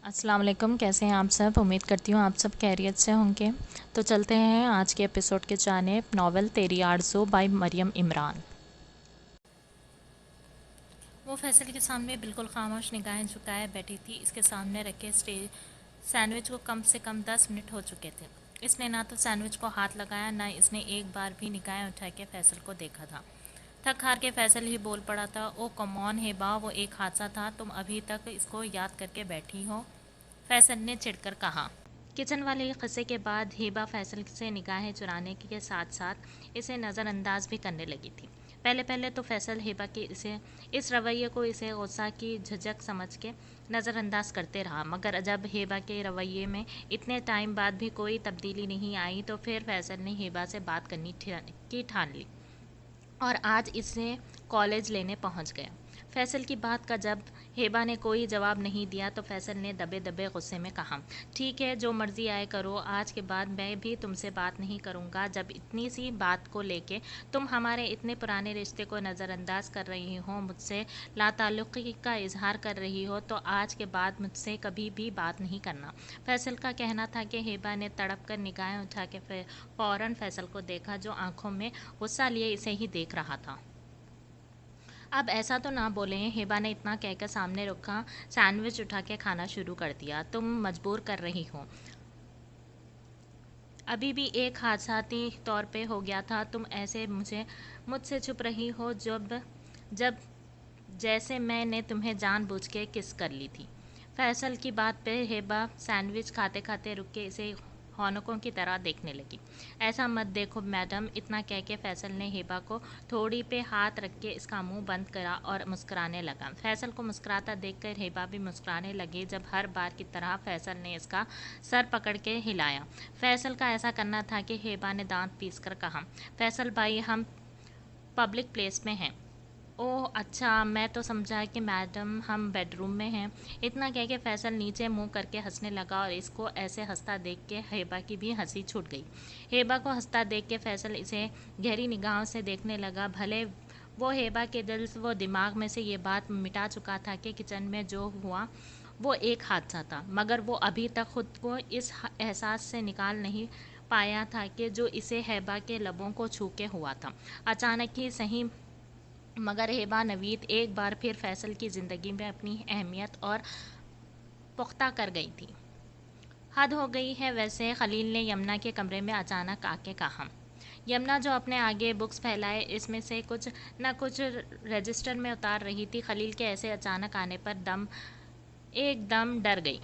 अस्सलाम वालेकुम। कैसे हैं आप सब? उम्मीद करती हूँ आप सब खैरियत से होंगे। तो चलते हैं आज के एपिसोड के जानिब। नॉवल तेरी आरज़ू बाय मरियम इमरान। वो फैसल के सामने बिल्कुल खामोश निगाहें झुकाए बैठी थी। इसके सामने रखे सैंडविच को कम से कम 10 मिनट हो चुके थे। इसने ना तो सैंडविच को हाथ लगाया, ना इसने एक बार भी निगाहें उठा के फैसल को देखा था। थक हार के फैसल ही बोल पड़ा था, ओ कमॉन हेबा, वो एक हादसा था, तुम अभी तक इसको याद करके बैठी हो। फैसल ने चिढ़कर कहा। किचन वाले किस्से के बाद हिबा फैसल से निगाहें चुराने के साथ साथ इसे नज़रअंदाज भी करने लगी थी। पहले पहले तो फैसल हिबा के इस रवैये को इसे गुस्सा की झिझक समझ के नज़रअंदाज करते रहा, मगर जब हिबा के रवैये में इतने टाइम बाद भी कोई तब्दीली नहीं आई तो फिर फैसल ने हिबा से बात करनी की ठान ली और आज इसे कॉलेज लेने पहुंच गया। फैसल की बात का जब हेबा ने कोई जवाब नहीं दिया तो फैसल ने दबे दबे गुस्से में कहा, ठीक है, जो मर्जी आए करो, आज के बाद मैं भी तुमसे बात नहीं करूंगा। जब इतनी सी बात को लेके तुम हमारे इतने पुराने रिश्ते को नज़रअंदाज कर रही हो, मुझसे लाताल्लुक़ी का इजहार कर रही हो, तो आज के बाद मुझसे कभी भी बात नहीं करना। फैसल का कहना था कि हेबा ने तड़प कर निगाहें उठा के फ़ौरन फैसल को देखा, जो आंखों में गुस्सा लिए इसे ही देख रहा था। अब ऐसा तो ना बोले, हिबा ने इतना कहकर सामने रखा सैंडविच उठा के खाना शुरू कर दिया। तुम मजबूर कर रही हो, अभी भी एक हादसाती तौर पे हो गया था। तुम ऐसे मुझसे छुप रही हो जब जब जैसे मैंने तुम्हें जानबूझ के किस कर ली थी। फैसल की बात पे हेबा सैंडविच खाते खाते रुक के इसे हौनकों की तरह देखने लगी। ऐसा मत देखो मैडम, इतना कह के फैसल ने हेबा को थोड़ी पे हाथ रख के इसका मुंह बंद करा और मुस्कुराने लगा। फैसल को मुस्कुराता देखकर हेबा भी मुस्कुराने लगी। जब हर बार की तरह फैसल ने इसका सर पकड़ के हिलाया। फैसल का ऐसा करना था कि हेबा ने दांत पीस कर कहा, फैसल भाई, हम पब्लिक प्लेस में हैं। ओह अच्छा, मैं तो समझा कि मैडम हम बेडरूम में हैं। इतना कह के फैसल नीचे मुंह करके हंसने लगा और इसको ऐसे हंसता देख के हेबा की भी हंसी छूट गई। हेबा को हंसता देख के फैसल इसे गहरी निगाहों से देखने लगा। भले वो हेबा के दिल वो दिमाग में से ये बात मिटा चुका था कि किचन में जो हुआ वो एक हादसा था, मगर वो अभी तक खुद को इस एहसास से निकाल नहीं पाया था कि जो इसे हेबा के लबों को छू के हुआ था। अचानक ही सही, मगर हेबा नवीद एक बार फिर फैसल की ज़िंदगी में अपनी अहमियत और पुख्ता कर गई थी। हद हो गई है वैसे, खलील ने यमुना के कमरे में अचानक आके कहा। यमुना जो अपने आगे बुक्स फैलाए इसमें से कुछ न कुछ रजिस्टर में उतार रही थी, खलील के ऐसे अचानक आने पर एकदम डर गई।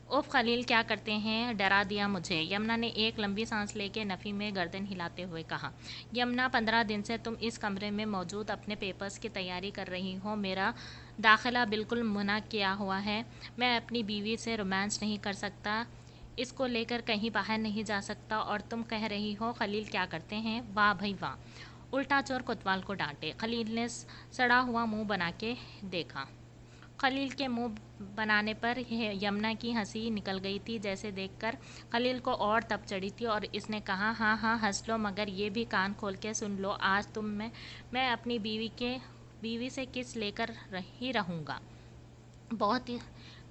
उफ खलील, क्या करते हैं, डरा दिया मुझे। यमुना ने एक लंबी सांस लेके नफ़ी में गर्दन हिलाते हुए कहा। यमुना, 15 दिन से तुम इस कमरे में मौजूद अपने पेपर्स की तैयारी कर रही हो। मेरा दाखिला बिल्कुल मना किया हुआ है। मैं अपनी बीवी से रोमांस नहीं कर सकता, इसको लेकर कहीं बाहर नहीं जा सकता, और तुम कह रही हो खलील क्या करते हैं। वाह भाई वाह। उल्टा चोर कोतवाल को डांटे। खलील ने सड़ा हुआ मुंह बना के देखा। खलील के मुंह बनाने पर यमुना की हंसी निकल गई थी, जैसे देखकर खलील को और तप चढ़ी थी, और इसने कहा, हाँ हाँ हंस लो, मगर ये भी कान खोल के सुन लो, आज मैं अपनी बीवी से किस लेकर ही रहूँगा। बहुत ही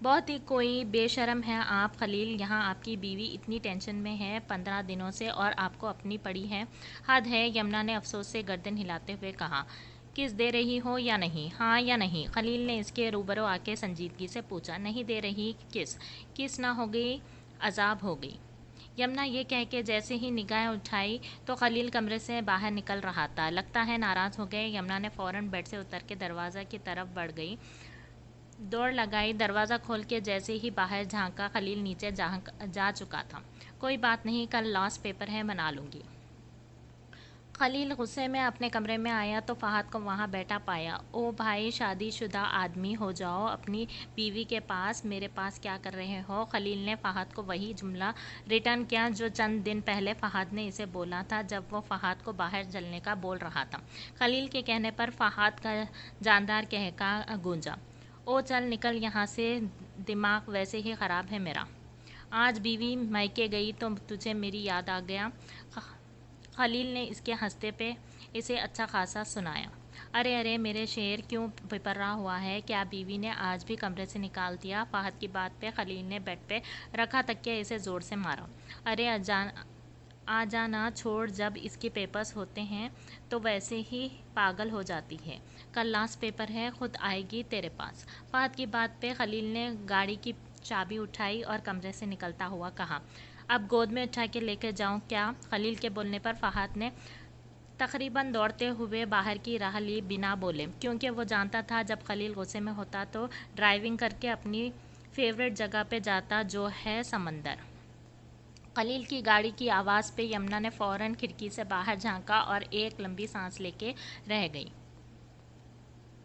बहुत ही कोई बेशरम है आप खलील, यहाँ आपकी बीवी इतनी टेंशन में है 15 दिनों से और आपको अपनी पड़ी है। हद है, यमुना ने अफसोस से गर्दन हिलाते हुए कहा। किस दे रही हो या नहीं, हाँ या नहीं, खलील ने इसके रूबरू आके संजीदगी से पूछा। नहीं दे रही, किस ना हो गई, अजाब हो गई। यमुना ये कह के जैसे ही निगाहें उठाई तो खलील कमरे से बाहर निकल रहा था। लगता है नाराज़ हो गए। यमुना ने फ़ौरन बेड से उतर के दरवाज़ा की तरफ बढ़ गई, दौड़ लगाई। दरवाज़ा खोल के जैसे ही बाहर झांका, खलील नीचे जा चुका था। कोई बात नहीं, कल लास्ट पेपर है, मना लूँगी। खलील गुस्से में अपने कमरे में आया तो फहद को वहाँ बैठा पाया। ओ भाई, शादीशुदा आदमी हो जाओ, अपनी बीवी के पास, मेरे पास क्या कर रहे हो। खलील ने फहद को वही जुमला रिटर्न किया जो चंद दिन पहले फहद ने इसे बोला था, जब वो फहद को बाहर चलने का बोल रहा था। खलील के कहने पर फहद का जानदार कहका गूंजा। ओ चल निकल यहाँ से, दिमाग वैसे ही ख़राब है मेरा। आज बीवी मायके गई तो तुझे मेरी याद आ गया। खलील ने इसके हंसते पे इसे अच्छा खासा सुनाया। अरे अरे मेरे शेर, क्यों पिपरा हुआ है? क्या बीवी ने आज भी कमरे से निकाल दिया? फहद की बात पे खलील ने बेड पे रखा तकिया इसे ज़ोर से मारा। अरे अजान आ जाना छोड़, जब इसके पेपर्स होते हैं तो वैसे ही पागल हो जाती है। कल लास्ट पेपर है, खुद आएगी तेरे पास। फहद की बात पे खलील ने गाड़ी की चाबी उठाई और कमरे से निकलता हुआ कहा, अब गोद में उठा के लेकर जाऊं क्या? खलील के बोलने पर फहद ने तकरीबन दौड़ते हुए बाहर की राह ली बिना बोले, क्योंकि वो जानता था जब खलील गुस्से में होता तो ड्राइविंग करके अपनी फेवरेट जगह पे जाता, जो है समंदर। खलील की गाड़ी की आवाज़ पे यमुना ने फ़ौरन खिड़की से बाहर झांका और एक लंबी सांस लेके रह गई।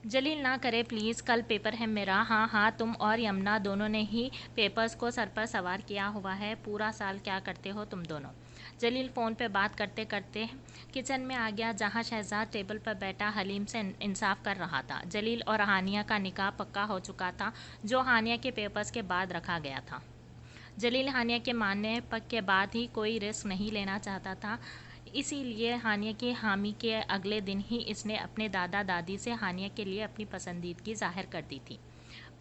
जलील ना करे प्लीज़, कल पेपर है मेरा। हाँ हाँ, तुम और यमुना दोनों ने ही पेपर्स को सर पर सवार किया हुआ है। पूरा साल क्या करते हो तुम दोनों? जलील फ़ोन पे बात करते करते किचन में आ गया, जहाँ शहजाद टेबल पर बैठा हलीम से इंसाफ कर रहा था। जलील और हानिया का निकाह पक्का हो चुका था, जो हानिया के पेपर्स के बाद रखा गया था। जलील हानिया के मानने के बाद ही कोई रिस्क नहीं लेना चाहता था, इसीलिए हानिया की हामी के अगले दिन ही इसने अपने दादा दादी से हानिया के लिए अपनी पसंदीदगी जाहिर कर दी थी।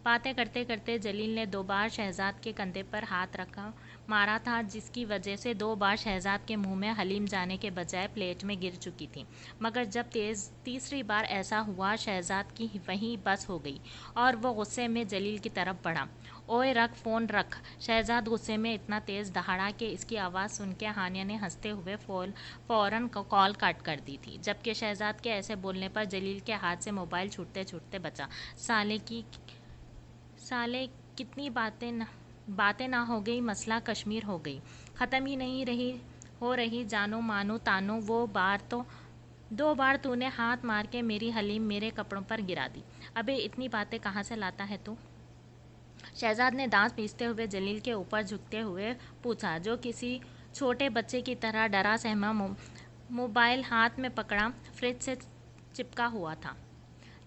बातें करते करते जलील ने 2 बार शहजाद के कंधे पर हाथ रखा मारा था, जिसकी वजह से 2 बार शहजाद के मुंह में हलीम जाने के बजाय प्लेट में गिर चुकी थी। मगर जब तीसरी बार ऐसा हुआ, शहजाद की वहीं बस हो गई और वो गुस्से में जलील की तरफ बढ़ा। ओए रख, फ़ोन रख। शहजाद गुस्से में इतना तेज़ दहाड़ा कि इसकी आवाज़ सुन के हानिया ने हंसते हुए फ़ौरन कॉल काट कर दी थी, जबकि शहजाद के ऐसे बोलने पर जलील के हाथ से मोबाइल छूटते छूटते बचा। साले कितनी बातें ना हो गई, मसला कश्मीर हो गई। ख़त्म ही नहीं हो रही जानो मानो तानो। वो बार तो 2 बार तूने हाथ मार के मेरी हलीम मेरे कपड़ों पर गिरा दी। अबे इतनी बातें कहाँ से लाता है तू? शहजाद ने दांत पीसते हुए जलील के ऊपर झुकते हुए पूछा, जो किसी छोटे बच्चे की तरह डरा सहमा मोबाइल हाथ में पकड़ा फ्रिज से चिपका हुआ था।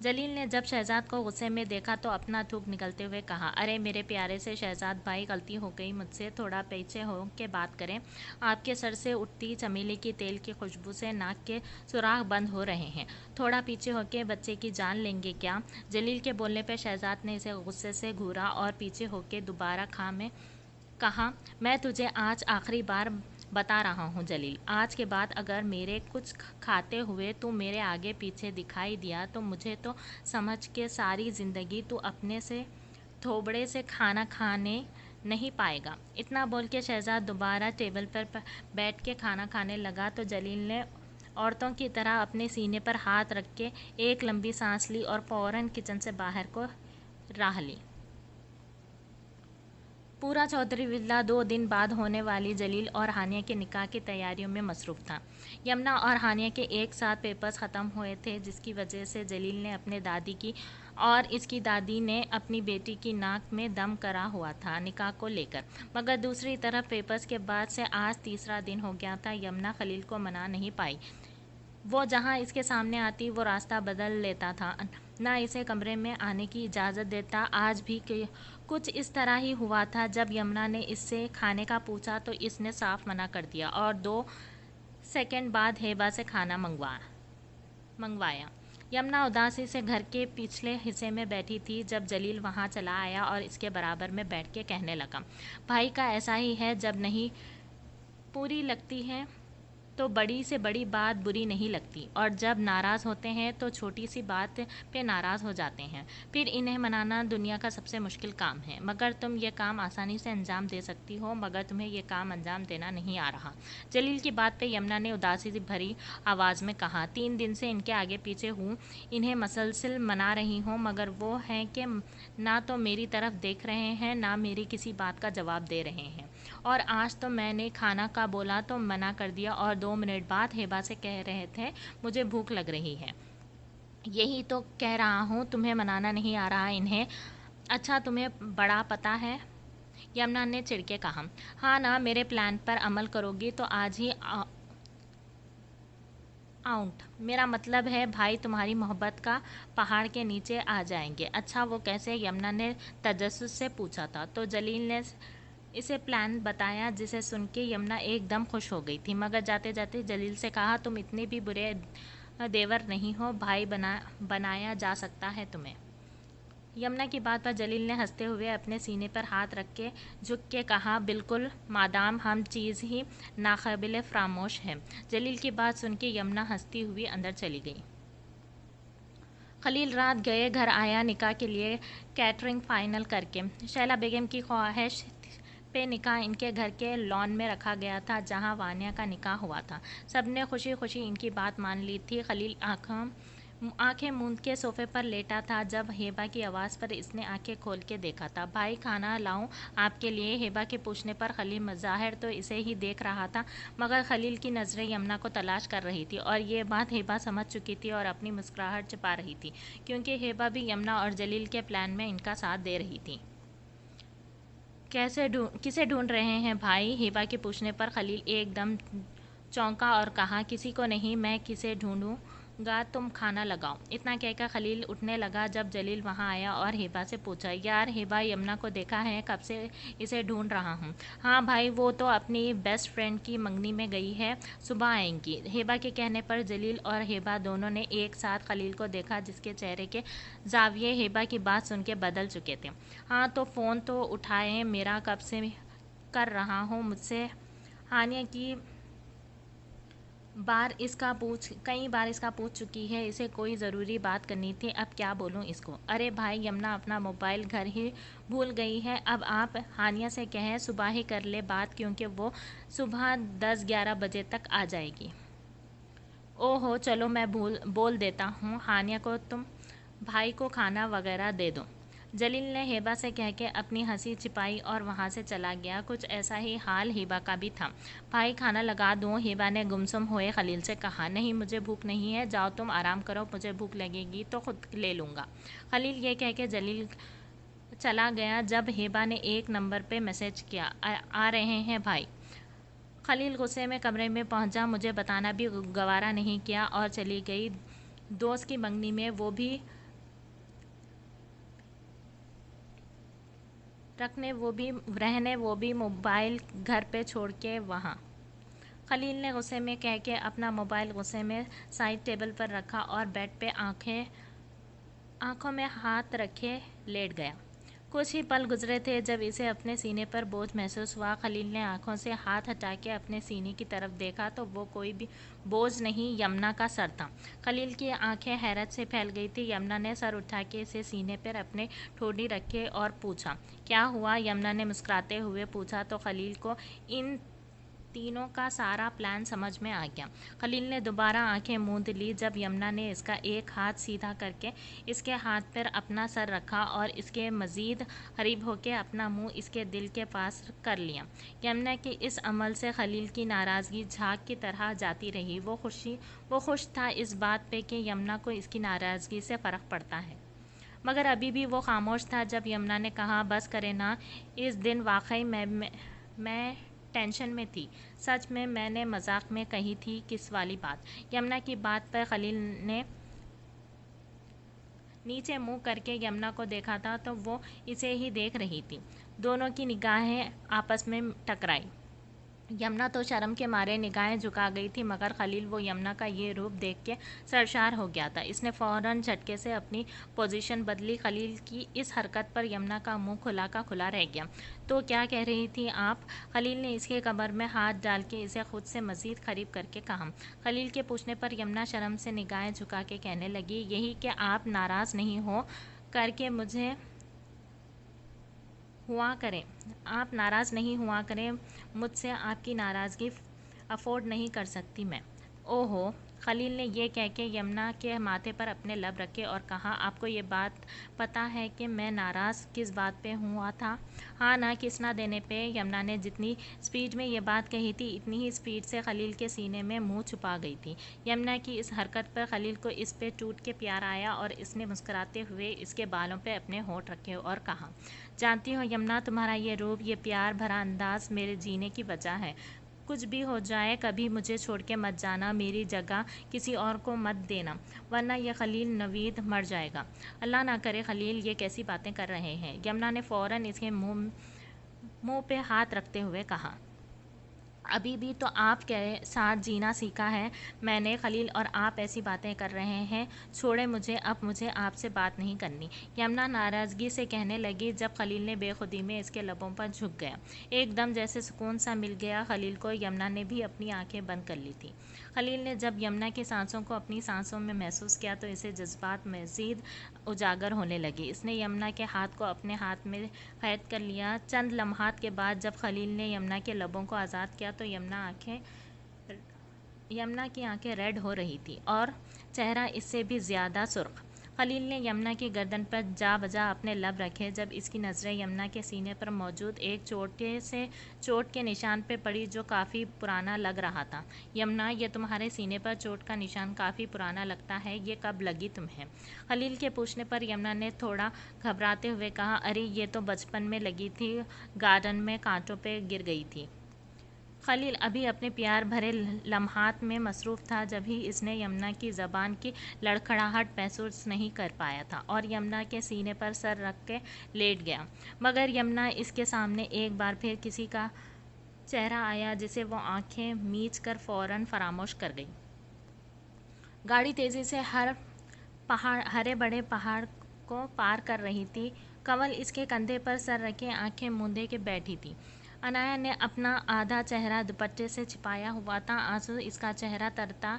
जलील ने जब शहजाद को गुस्से में देखा तो अपना थूक निकलते हुए कहा, अरे मेरे प्यारे से शहजाद भाई, गलती हो गई मुझसे, थोड़ा पीछे हो के बात करें। आपके सर से उठती चमेली की तेल की खुशबू से नाक के सुराख बंद हो रहे हैं। थोड़ा पीछे होके बच्चे की जान लेंगे क्या? जलील के बोलने पर शहजाद ने इसे गुस्से से घूरा और पीछे होके दोबारा खा में कहा, मैं तुझे आज आखिरी बार बता रहा हूँ जलील, आज के बाद अगर मेरे कुछ खाते हुए तू मेरे आगे पीछे दिखाई दिया तो मुझे तो समझ के सारी ज़िंदगी तू अपने से थोबड़े से खाना खाने नहीं पाएगा। इतना बोल के शहजाद दोबारा टेबल पर बैठ के खाना खाने लगा तो जलील ने औरतों की तरह अपने सीने पर हाथ रख के एक लंबी सांस ली और फ़ौरन किचन से बाहर को राह ली। पूरा चौधरी विला 2 दिन बाद होने वाली जलील और हानिया के निकाह की तैयारियों में मसरूफ़ था। यमुना और हानिया के एक साथ पेपर्स ख़त्म हुए थे, जिसकी वजह से जलील ने अपने दादी की और इसकी दादी ने अपनी बेटी की नाक में दम करा हुआ था निकाह को लेकर। मगर दूसरी तरफ पेपर्स के बाद से आज तीसरा दिन हो गया था। यमुना खलील को मना नहीं पाई। वो जहाँ इसके सामने आती वो रास्ता बदल लेता था, ना इसे कमरे में आने की इजाज़त देता। आज भी कुछ इस तरह ही हुआ था। जब यमुना ने इससे खाने का पूछा तो इसने साफ मना कर दिया और 2 सेकंड बाद हेबा से खाना मंगवाया। यमुना उदासी से घर के पिछले हिस्से में बैठी थी जब जलील वहाँ चला आया और इसके बराबर में बैठ के कहने लगा, भाई का ऐसा ही है, जब नहीं पूरी लगती है तो बड़ी से बड़ी बात बुरी नहीं लगती, और जब नाराज़ होते हैं तो छोटी सी बात पे नाराज़ हो जाते हैं। फिर इन्हें मनाना दुनिया का सबसे मुश्किल काम है। मगर तुम ये काम आसानी से अंजाम दे सकती हो, मगर तुम्हें ये काम अंजाम देना नहीं आ रहा। जलील की बात पे यमुना ने उदासी से भरी आवाज़ में कहा, 3 दिन से इनके आगे पीछे हूँ, इन्हें मसलसल मना रही हूँ, मगर वो हैं कि ना तो मेरी तरफ देख रहे हैं ना मेरी किसी बात का जवाब दे रहे हैं। और आज तो मैंने खाना का बोला तो मना कर दिया और 2 मिनट बाद हेबा से कह रहे थे मुझे भूख लग रही है। यही तो कह रहा हूँ, तुम्हें मनाना नहीं आ रहा इन्हें। अच्छा तुम्हें बड़ा पता है? यमुना ने चिढ़के कहा। हाँ ना, मेरे प्लान पर अमल करोगी तो आज ही आउट। मेरा मतलब है भाई तुम्हारी मोहब्बत का पहाड़ के नीचे आ जाएंगे। अच्छा वो कैसे? यमुना ने तजस्सुस से पूछा था। तो जलील ने इसे प्लान बताया, जिसे सुन के यमुना एकदम खुश हो गई थी, मगर जाते जाते जलील से कहा, तुम इतने भी बुरे देवर नहीं हो, भाई बनाया जा सकता है तुम्हें। यमुना की बात पर जलील ने हंसते हुए अपने सीने पर हाथ रख के झुक के कहा, बिल्कुल मादाम, हम चीज़ ही नाकाबिले फरामोश है। जलील की बात सुन के यमुना हंसती हुई अंदर चली गई। खलील रात गए घर आया निकाह के लिए कैटरिंग फाइनल करके। शैला बेगम की ख्वाहिश पे निकाह इनके घर के लॉन में रखा गया था जहां वानिया का निकाह हुआ था। सबने खुशी खुशी इनकी बात मान ली थी। खलील आंखें मूंद के सोफे पर लेटा था जब हेबा की आवाज़ पर इसने आंखें खोल के देखा था। भाई, खाना लाऊं आपके लिए? हेबा के पूछने पर खलील ज़ाहिर तो इसे ही देख रहा था, मगर खलील की नज़रें यमुना को तलाश कर रही थी और ये बात हेबा समझ चुकी थी और अपनी मुस्कुराहट छिपा रही थी, क्योंकि हेबा भी यमुना और जलील के प्लान में इनका साथ दे रही थी। किसे ढूंढ रहे हैं भाई? हेबा के पूछने पर खलील एकदम चौंका और कहा, किसी को नहीं, मैं किसे ढूंढूंगा, तुम खाना लगाओ। इतना कहकर खलील उठने लगा जब जलील वहां आया और हेबा से पूछा, यार हेबा, यमुना को देखा है, कब से इसे ढूंढ रहा हूँ। हाँ भाई, वो तो अपनी बेस्ट फ्रेंड की मंगनी में गई है, सुबह आएंगी। हेबा के कहने पर जलील और हेबा दोनों ने एक साथ खलील को देखा, जिसके चेहरे के जाविये हेबा की बात सुन के बदल चुके थे। हाँ तो फ़ोन तो उठाए, मेरा कब से कर रहा हूँ मुझसे। हानिया की कई बार इसका पूछ चुकी है, इसे कोई ज़रूरी बात करनी थी, अब क्या बोलूँ इसको। अरे भाई, यमुना अपना मोबाइल घर ही भूल गई है, अब आप हानिया से कहें सुबह ही कर ले बात, क्योंकि वो सुबह 10-11 बजे तक आ जाएगी। ओहो, चलो मैं बोल देता हूँ हानिया को, तुम भाई को खाना वगैरह दे दो। जलील ने हेबा से कह के अपनी हंसी छिपाई और वहाँ से चला गया। कुछ ऐसा ही हाल हेबा का भी था। भाई, खाना लगा दूँ? हेबा ने गुमसुम हुए खलील से कहा। नहीं, मुझे भूख नहीं है, जाओ तुम आराम करो, मुझे भूख लगेगी तो खुद ले लूँगा। खलील ये कह के जलील चला गया जब हेबा ने एक नंबर पे मैसेज किया, आ रहे हैं भाई। खलील गुस्से में कमरे में पहुंचा, मुझे बताना भी गवारा नहीं किया और चली गई दोस्त की मंगनी में, वो भी रहने वो भी मोबाइल घर पे छोड़ के वहाँ। खलील ने गुस्से में कह के अपना मोबाइल गुस्से में साइड टेबल पर रखा और बेड पे आंखों में हाथ रखे लेट गया। कुछ ही पल गुजरे थे जब इसे अपने सीने पर बोझ महसूस हुआ। खलील ने आंखों से हाथ हटा के अपने सीने की तरफ देखा तो वो कोई भी बोझ नहीं, यमुना का सर था। खलील की आंखें हैरत से फैल गई थी। यमुना ने सर उठा के इसे सीने पर अपने ठोडी रखे और पूछा, क्या हुआ? यमुना ने मुस्कुराते हुए पूछा तो खलील को इन तीनों का सारा प्लान समझ में आ गया। खलील ने दोबारा आंखें मूंद ली जब यमुना ने इसका एक हाथ सीधा करके इसके हाथ पर अपना सर रखा और इसके मज़ीद करीब होकर अपना मुंह इसके दिल के पास कर लिया। यमुना के इस अमल से खलील की नाराज़गी झाग की तरह जाती रही। वो खुश था इस बात पे कि यमुना को इसकी नाराज़गी से फ़र्क पड़ता है, मगर अभी भी वो खामोश था जब यमुना ने कहा, बस करे ना, इस दिन वाकई मैं टेंशन में थी। सच में मैंने मजाक में कही थी किस वाली बात? यमुना की बात पर खलील ने नीचे मुंह करके यमुना को देखा था तो वो इसे ही देख रही थी। दोनों की निगाहें आपस में टकराई। यमुना तो शर्म के मारे निगाहें झुका गई थी, मगर खलील वो यमुना का ये रूप देख के सरशार हो गया था। इसने फौरन झटके से अपनी पोजीशन बदली। खलील की इस हरकत पर यमुना का मुंह खुला का खुला रह गया। तो क्या कह रही थी आप? खलील ने इसके कमर में हाथ डाल के इसे खुद से मज़ीद करीब करके कहा। खलील के पूछने पर यमुना शर्म से निगाहें झुका के कहने लगी, यही कि आप नाराज़ नहीं हो करके मुझे हुआ करें, आप नाराज़ नहीं हुआ करें मुझसे, आपकी नाराज़गी अफोर्ड नहीं कर सकती मैं। ओहो, खलील ने ये कह के यमुना के माथे पर अपने लब रखे और कहा, आपको ये बात पता है कि मैं नाराज़ किस बात पे हुआ था? हाँ ना, किस ना देने पे। यमुना ने जितनी स्पीड में ये बात कही थी इतनी ही स्पीड से खलील के सीने में मुंह छुपा गई थी। यमुना की इस हरकत पर खलील को इस पे टूट के प्यार आया और इसने मुस्कुराते हुए इसके बालों पे अपने होंठ रखे और कहा, जानती हो यमुना, तुम्हारा ये रूप, ये प्यार भरा अंदाज मेरे जीने की वजह है। कुछ भी हो जाए कभी मुझे छोड़ के मत जाना, मेरी जगह किसी और को मत देना, वरना यह खलील नवीद मर जाएगा। अल्लाह ना करे, खलील ये कैसी बातें कर रहे हैं? यमुना ने फ़ौरन इसके मुंह पे हाथ रखते हुए कहा। अभी भी तो आपके साथ जीना सीखा है मैंने खलील, और आप ऐसी बातें कर रहे हैं। छोड़े मुझे, अब मुझे आपसे बात नहीं करनी, यमुना नाराज़गी से कहने लगी। जब खलील ने बेखुदी में इसके लबों पर झुक गया, एकदम जैसे सुकून सा मिल गया खलील को। यमुना ने भी अपनी आंखें बंद कर ली थी। खलील ने जब यमुना की सांसों को अपनी सांसों में महसूस किया तो इसे जज्बात मज़ीद उजागर होने लगे। इसने यमुना के हाथ को अपने हाथ में कैद कर लिया। चंद लम्हात के बाद जब खलील ने यमुना के लबों को आज़ाद किया तो यमुना की आंखें रेड हो रही थी और चेहरा इससे भी ज़्यादा सुर्ख। खलील ने यमुना की गर्दन पर जा बजा अपने लब रखे। जब इसकी नज़रें यमुना के सीने पर मौजूद एक छोटे से चोट के निशान पर पड़ी जो काफ़ी पुराना लग रहा था। यमुना, ये तुम्हारे सीने पर चोट का निशान काफ़ी पुराना लगता है, ये कब लगी तुम्हें? खलील के पूछने पर यमुना ने थोड़ा घबराते हुए कहा, अरे ये तो बचपन में लगी थी, गार्डन में कांटों पे गिर गई थी। खलील अभी अपने प्यार भरे लम्हात में मसरूफ़ था जब ही इसने यमुना की ज़बान की लड़खड़ाहट महसूस नहीं कर पाया था और यमुना के सीने पर सर रख के लेट गया। मगर यमुना इसके सामने एक बार फिर किसी का चेहरा आया जिसे वो आंखें मीच कर फ़ौरन फरामोश कर गई। गाड़ी तेज़ी से हरे बड़े पहाड़ को पार कर रही थी। कंवल इसके कंधे पर सर रखे आंखें मूंदे के बैठी थी। अनाया ने अपना आधा चेहरा दुपट्टे से छिपाया हुआ था। आंसू इसका चेहरा तरता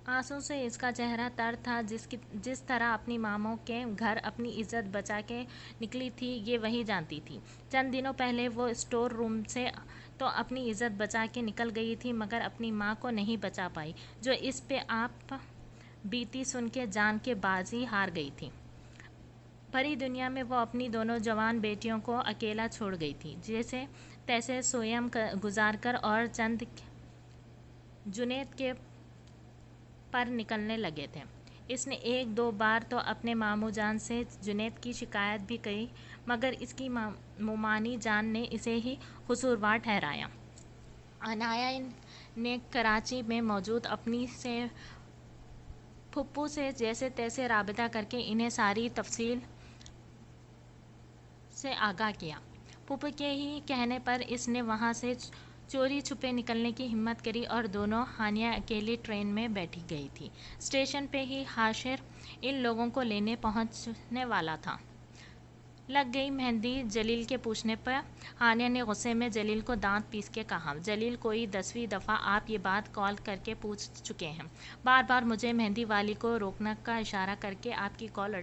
आंसू से इसका चेहरा तर था। जिस तरह अपनी मामों के घर अपनी इज्जत बचा के निकली थी, ये वही जानती थी। चंद दिनों पहले वो स्टोर रूम से तो अपनी इज्जत बचा के निकल गई थी, मगर अपनी माँ को नहीं बचा पाई, जो इस पे आप बीती सुन के जान के बाजी हार गई थी। भरी दुनिया में वो अपनी दोनों जवान बेटियों को अकेला छोड़ गई थी, जैसे तैसे स्वयं गुजार कर, और चंद जुनैद के पर निकलने लगे थे। इसने एक दो बार तो अपने मामू जान से जुनैद की शिकायत भी की, मगर इसकी मुमानी जान ने इसे ही कसूरवार ठहराया। अनाया ने कराची में मौजूद अपनी से फुप्पू से जैसे तैसे राबिता करके इन्हें सारी तफसील से आगाह किया। फुप्पू के ही कहने पर इसने वहाँ से चोरी छुपे निकलने की हिम्मत करी और दोनों हानिया अकेली ट्रेन में बैठी गई थी। स्टेशन पे ही हाशिर इन लोगों को लेने पहुँचने वाला था। लग गई मेहंदी। जलील के पूछने पर हानिया ने गुस्से में जलील को दांत पीस के कहा, जलील कोई 10वीं दफ़ा आप ये बात कॉल करके पूछ चुके हैं। बार बार मुझे मेहंदी वाली को रोकने का इशारा करके आपकी कॉल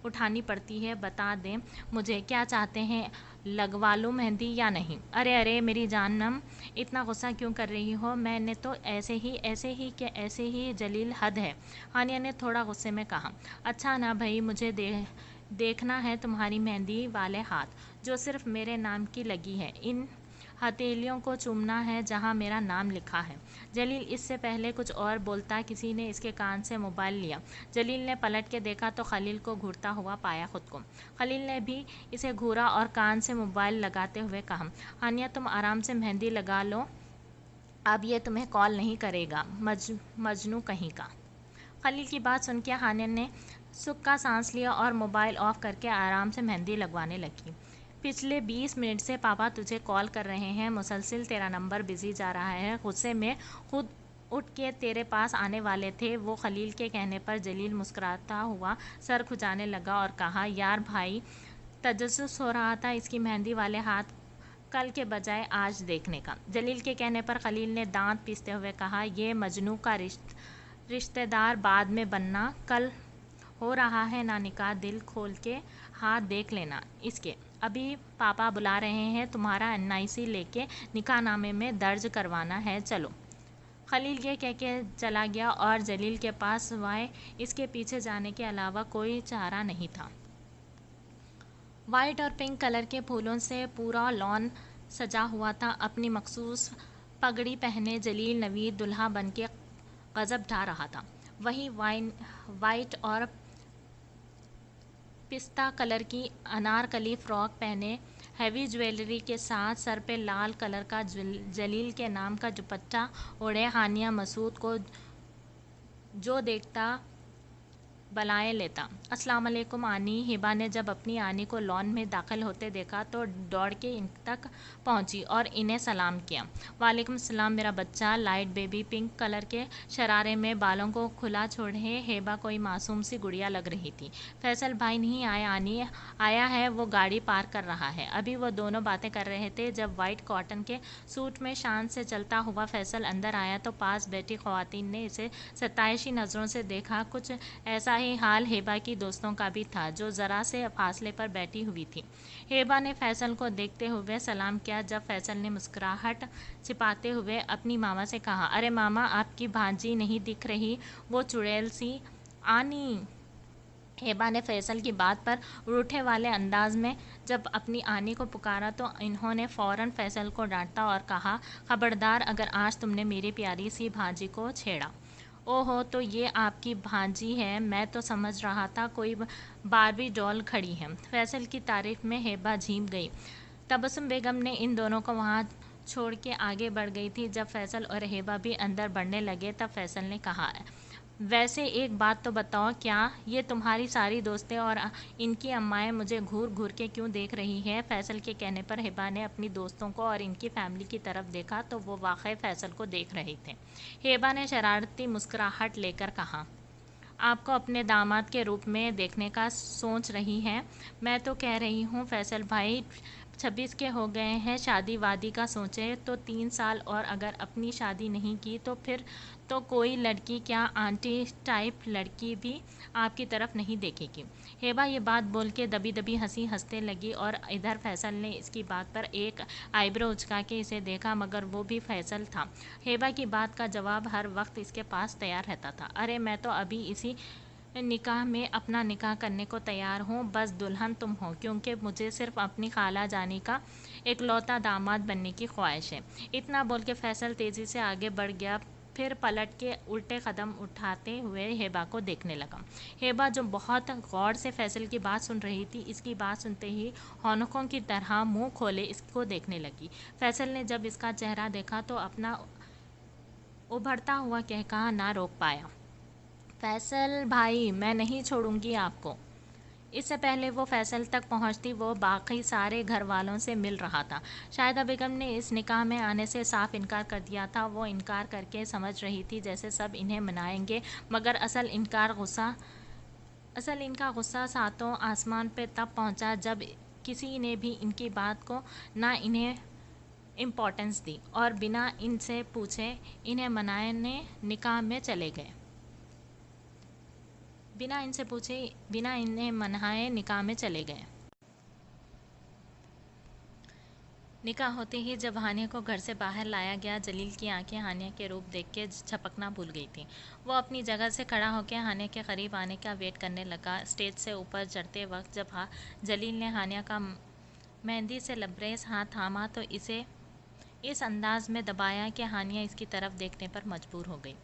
उठानी पड़ती है। बता दें मुझे क्या चाहते हैं, लगवा लूँ मेहंदी या नहीं? अरे अरे मेरी जानम, इतना गुस्सा क्यों कर रही हो? मैंने तो ऐसे ही जलील, हद है। हानिया ने थोड़ा गुस्से में कहा। अच्छा ना भाई, मुझे देखना है तुम्हारी मेहंदी वाले हाथ, जो सिर्फ मेरे नाम की लगी है। इन हथेलियों को चूमना है जहाँ मेरा नाम लिखा है। जलील इससे पहले कुछ और बोलता, किसी ने इसके कान से मोबाइल लिया। जलील ने पलट के देखा तो खलील को घूरता हुआ पाया खुद को। खलील ने भी इसे घूरा और कान से मोबाइल लगाते हुए कहा, हानिया तुम आराम से मेहंदी लगा लो, अब ये तुम्हें कॉल नहीं करेगा, मजनू कहीं का। खलील की बात सुन के हानिया ने सुख का सांस लिया और मोबाइल ऑफ करके आराम से मेहंदी लगवाने लगी। पिछले 20 मिनट से पापा तुझे कॉल कर रहे हैं, मुसलसल तेरा नंबर बिजी जा रहा है। गुस्से में खुद उठ के तेरे पास आने वाले थे। वो खलील के कहने पर जलील मुस्कुराता हुआ सर खुजाने लगा और कहा, यार भाई, तजस्सुस हो रहा था इसकी मेहंदी वाले हाथ कल के बजाय आज देखने का। जलील के कहने पर खलील ने दांत पीसते हुए कहा, ये मजनू का रिश्तेदार बाद में बनना, कल हो रहा है ना निकाह, दिल खोल के हाथ देख लेना इसके। अभी पापा बुला रहे हैं, तुम्हारा NIC लेके निकाहनामे में दर्ज करवाना है, चलो। खलील ये कह के चला गया और जलील के पास वाए इसके पीछे जाने के अलावा कोई चारा नहीं था। वाइट और पिंक कलर के फूलों से पूरा लॉन सजा हुआ था। अपनी मखसूस पगड़ी पहने जलील नवीद दुल्हा बन के गजब ढा रहा था। वही वाइट और पिस्ता कलर की अनारकली फ्रॉक पहने, हैवी ज्वेलरी के साथ सर पे लाल कलर का जलील के नाम का दुपट्टा ओढ़े हानिया मसूद को जो देखता बलाए लेता। अस्सलाम वालेकुम आनी। हिबा ने जब अपनी आनी को लॉन में दाखिल होते देखा तो दौड़ के इन तक पहुंची और इन्हें सलाम किया। वालेकुम सलाम मेरा बच्चा। लाइट बेबी पिंक कलर के शरारे में बालों को खुला छोड़े हिबा कोई मासूम सी गुड़िया लग रही थी। फैसल भाई नहीं आया आनी, आया है, वो गाड़ी पार कर रहा है। अभी वो दोनों बातें कर रहे थे जब वाइट कॉटन के सूट में शान से चलता हुआ फैसल अंदर आया तो पास बैठी ख्वातीन ने इसे सताइशी नज़रों से देखा। कुछ ऐसा ही हाल हेबा की दोस्तों का भी था जो ज़रा से फासले पर बैठी हुई थी। हेबा ने फैसल को देखते हुए सलाम किया। जब फैसल ने मुस्कुराहट छिपाते हुए अपनी मामा से कहा, अरे मामा आपकी भांजी नहीं दिख रही, वो चुड़ैल सी आनी। हेबा ने फैसल की बात पर रूठे वाले अंदाज में जब अपनी आनी को पुकारा तो इन्होंने फ़ौरन फैसल को डांटा और कहा, खबरदार अगर आज तुमने मेरी प्यारी सी भांजी को छेड़ा। ओहो, तो ये आपकी भांजी है, मैं तो समझ रहा था कोई बारबी डॉल खड़ी है। फैसल की तारीफ में हेबा झीम गई। तबस्सुम बेगम ने इन दोनों को वहाँ छोड़ के आगे बढ़ गई थी। जब फैसल और हेबा भी अंदर बढ़ने लगे तब फैसल ने कहा, वैसे एक बात तो बताओ, क्या ये तुम्हारी सारी दोस्तें और इनकी अम्माएं मुझे घूर घूर के क्यों देख रही हैं? फैसल के कहने पर हिबा ने अपनी दोस्तों को और इनकी फैमिली की तरफ देखा तो वो वाकई फैसल को देख रहे थे। हिबा ने शरारती मुस्कुराहट लेकर कहा, आपको अपने दामाद के रूप में देखने का सोच रही हैं? मैं तो कह रही हूँ फैसल भाई 26 के हो गए हैं, शादी वादी का सोचे तो 3 साल और अगर अपनी शादी नहीं की तो फिर तो कोई लड़की क्या आंटी टाइप लड़की भी आपकी तरफ नहीं देखेगी। हेबा ये बात बोल के दबी दबी हंसी हंसने लगी और इधर फैसल ने इसकी बात पर एक आईब्रो उचका के इसे देखा मगर वो भी फैसल था। हेबा की बात का जवाब हर वक्त इसके पास तैयार रहता था। अरे मैं तो अभी इसी निकाह में अपना निकाह करने को तैयार हूँ, बस दुल्हन तुम हो, क्योंकि मुझे सिर्फ अपनी खाला जानी का इकलौता दामाद बनने की ख्वाहिश है। इतना बोल के फैसल तेज़ी से आगे बढ़ गया, फिर पलट के उल्टे कदम उठाते हुए हेबा को देखने लगा। हेबा जो बहुत गौर से फैसल की बात सुन रही थी, इसकी बात सुनते ही हौनकों की तरह मुंह खोले इसको देखने लगी। फैसल ने जब इसका चेहरा देखा तो अपना उभरता हुआ कहकहा ना रोक पाया, फैसल भाई मैं नहीं छोड़ूंगी आपको। इससे पहले वो फैसल तक पहुंचती वो बाकी सारे घर वालों से मिल रहा था। शाहिदा बेगम ने इस निकाह में आने से साफ इनकार कर दिया था। वो इनकार करके समझ रही थी जैसे सब इन्हें मनाएंगे, मगर असल इनका गुस्सा सातों आसमान पे तब पहुंचा जब किसी ने भी इनकी बात को ना इन्हें इम्पोर्टेंस दी और बिना इनसे पूछे इन्हें मनाने निकाह में चले गए। बिना इन्हें मनाए निकाह में चले गए। निकाह होते ही जब हानिया को घर से बाहर लाया गया, जलील की आंखें हानिया के रूप देख के झपकना भूल गई थी। वो अपनी जगह से खड़ा होकर हानिया के करीब आने का वेट करने लगा। स्टेज से ऊपर चढ़ते वक्त जब जलील ने हानिया का मेहंदी से लबरेज हाथ थामा तो इसे इस अंदाज में दबाया कि हानिया इसकी तरफ देखने पर मजबूर हो गई।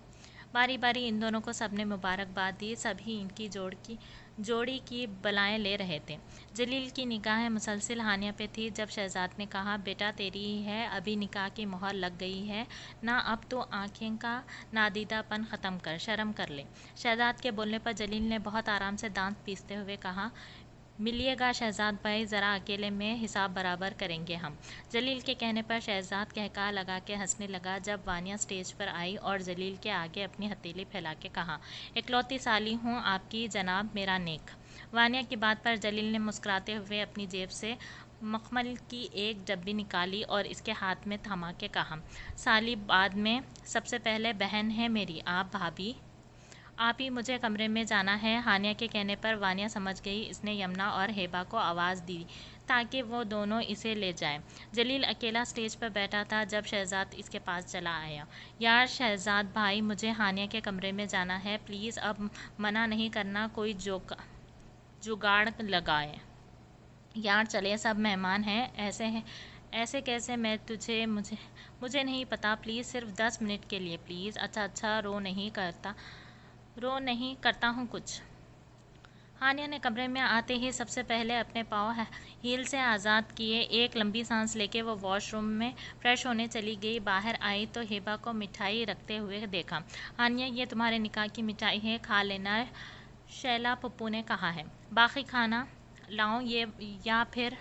बारी बारी इन दोनों को सबने मुबारकबाद दी। सभी इनकी जोड़ी की बलाएं ले रहे थे। जलील की निगाहें मुसलसिल हानिया पे थी। जब शहजाद ने कहा, बेटा तेरी ही है, अभी निकाह की मोहर लग गई है ना, अब तो आंखें का नादीदापन ख़त्म कर, शर्म कर ले। शहजाद के बोलने पर जलील ने बहुत आराम से दांत पीसते हुए कहा, मिलिएगा शहजाद भाई, ज़रा अकेले में हिसाब बराबर करेंगे हम। जलील के कहने पर शहजाद कहका लगा के हंसने लगा। जब वानिया स्टेज पर आई और जलील के आगे अपनी हथेली फैला के कहा, इकलौती साली हूँ आपकी जनाब, मेरा नेक। वानिया की बात पर जलील ने मुस्कुराते हुए अपनी जेब से मखमल की एक डब्बी निकाली और इसके हाथ में थमा के कहा, साली बाद में, सबसे पहले बहन है मेरी, आप भाभी। आप ही मुझे कमरे में जाना है। हानिया के कहने पर वानिया समझ गई। इसने यमुना और हेबा को आवाज़ दी ताकि वो दोनों इसे ले जाएं। जलील अकेला स्टेज पर बैठा था जब शहजाद इसके पास चला आया। यार शहजाद भाई, मुझे हानिया के कमरे में जाना है, प्लीज़ अब मना नहीं करना, कोई जुगाड़ लगाए। यार चले, सब मेहमान हैं, ऐसे कैसे मैं मुझे नहीं पता, प्लीज़ सिर्फ 10 मिनट के लिए प्लीज़। अच्छा रो नहीं करता हूँ कुछ। हानिया ने कमरे में आते ही सबसे पहले अपने पाँव हील से आज़ाद किए। एक लंबी सांस लेके वो वॉशरूम में फ्रेश होने चली गई। बाहर आई तो हिबा को मिठाई रखते हुए देखा। हानिया, ये तुम्हारे निकाह की मिठाई है, खा लेना। शैला पप्पू ने कहा है। बाकी खाना लाऊं ये या फिर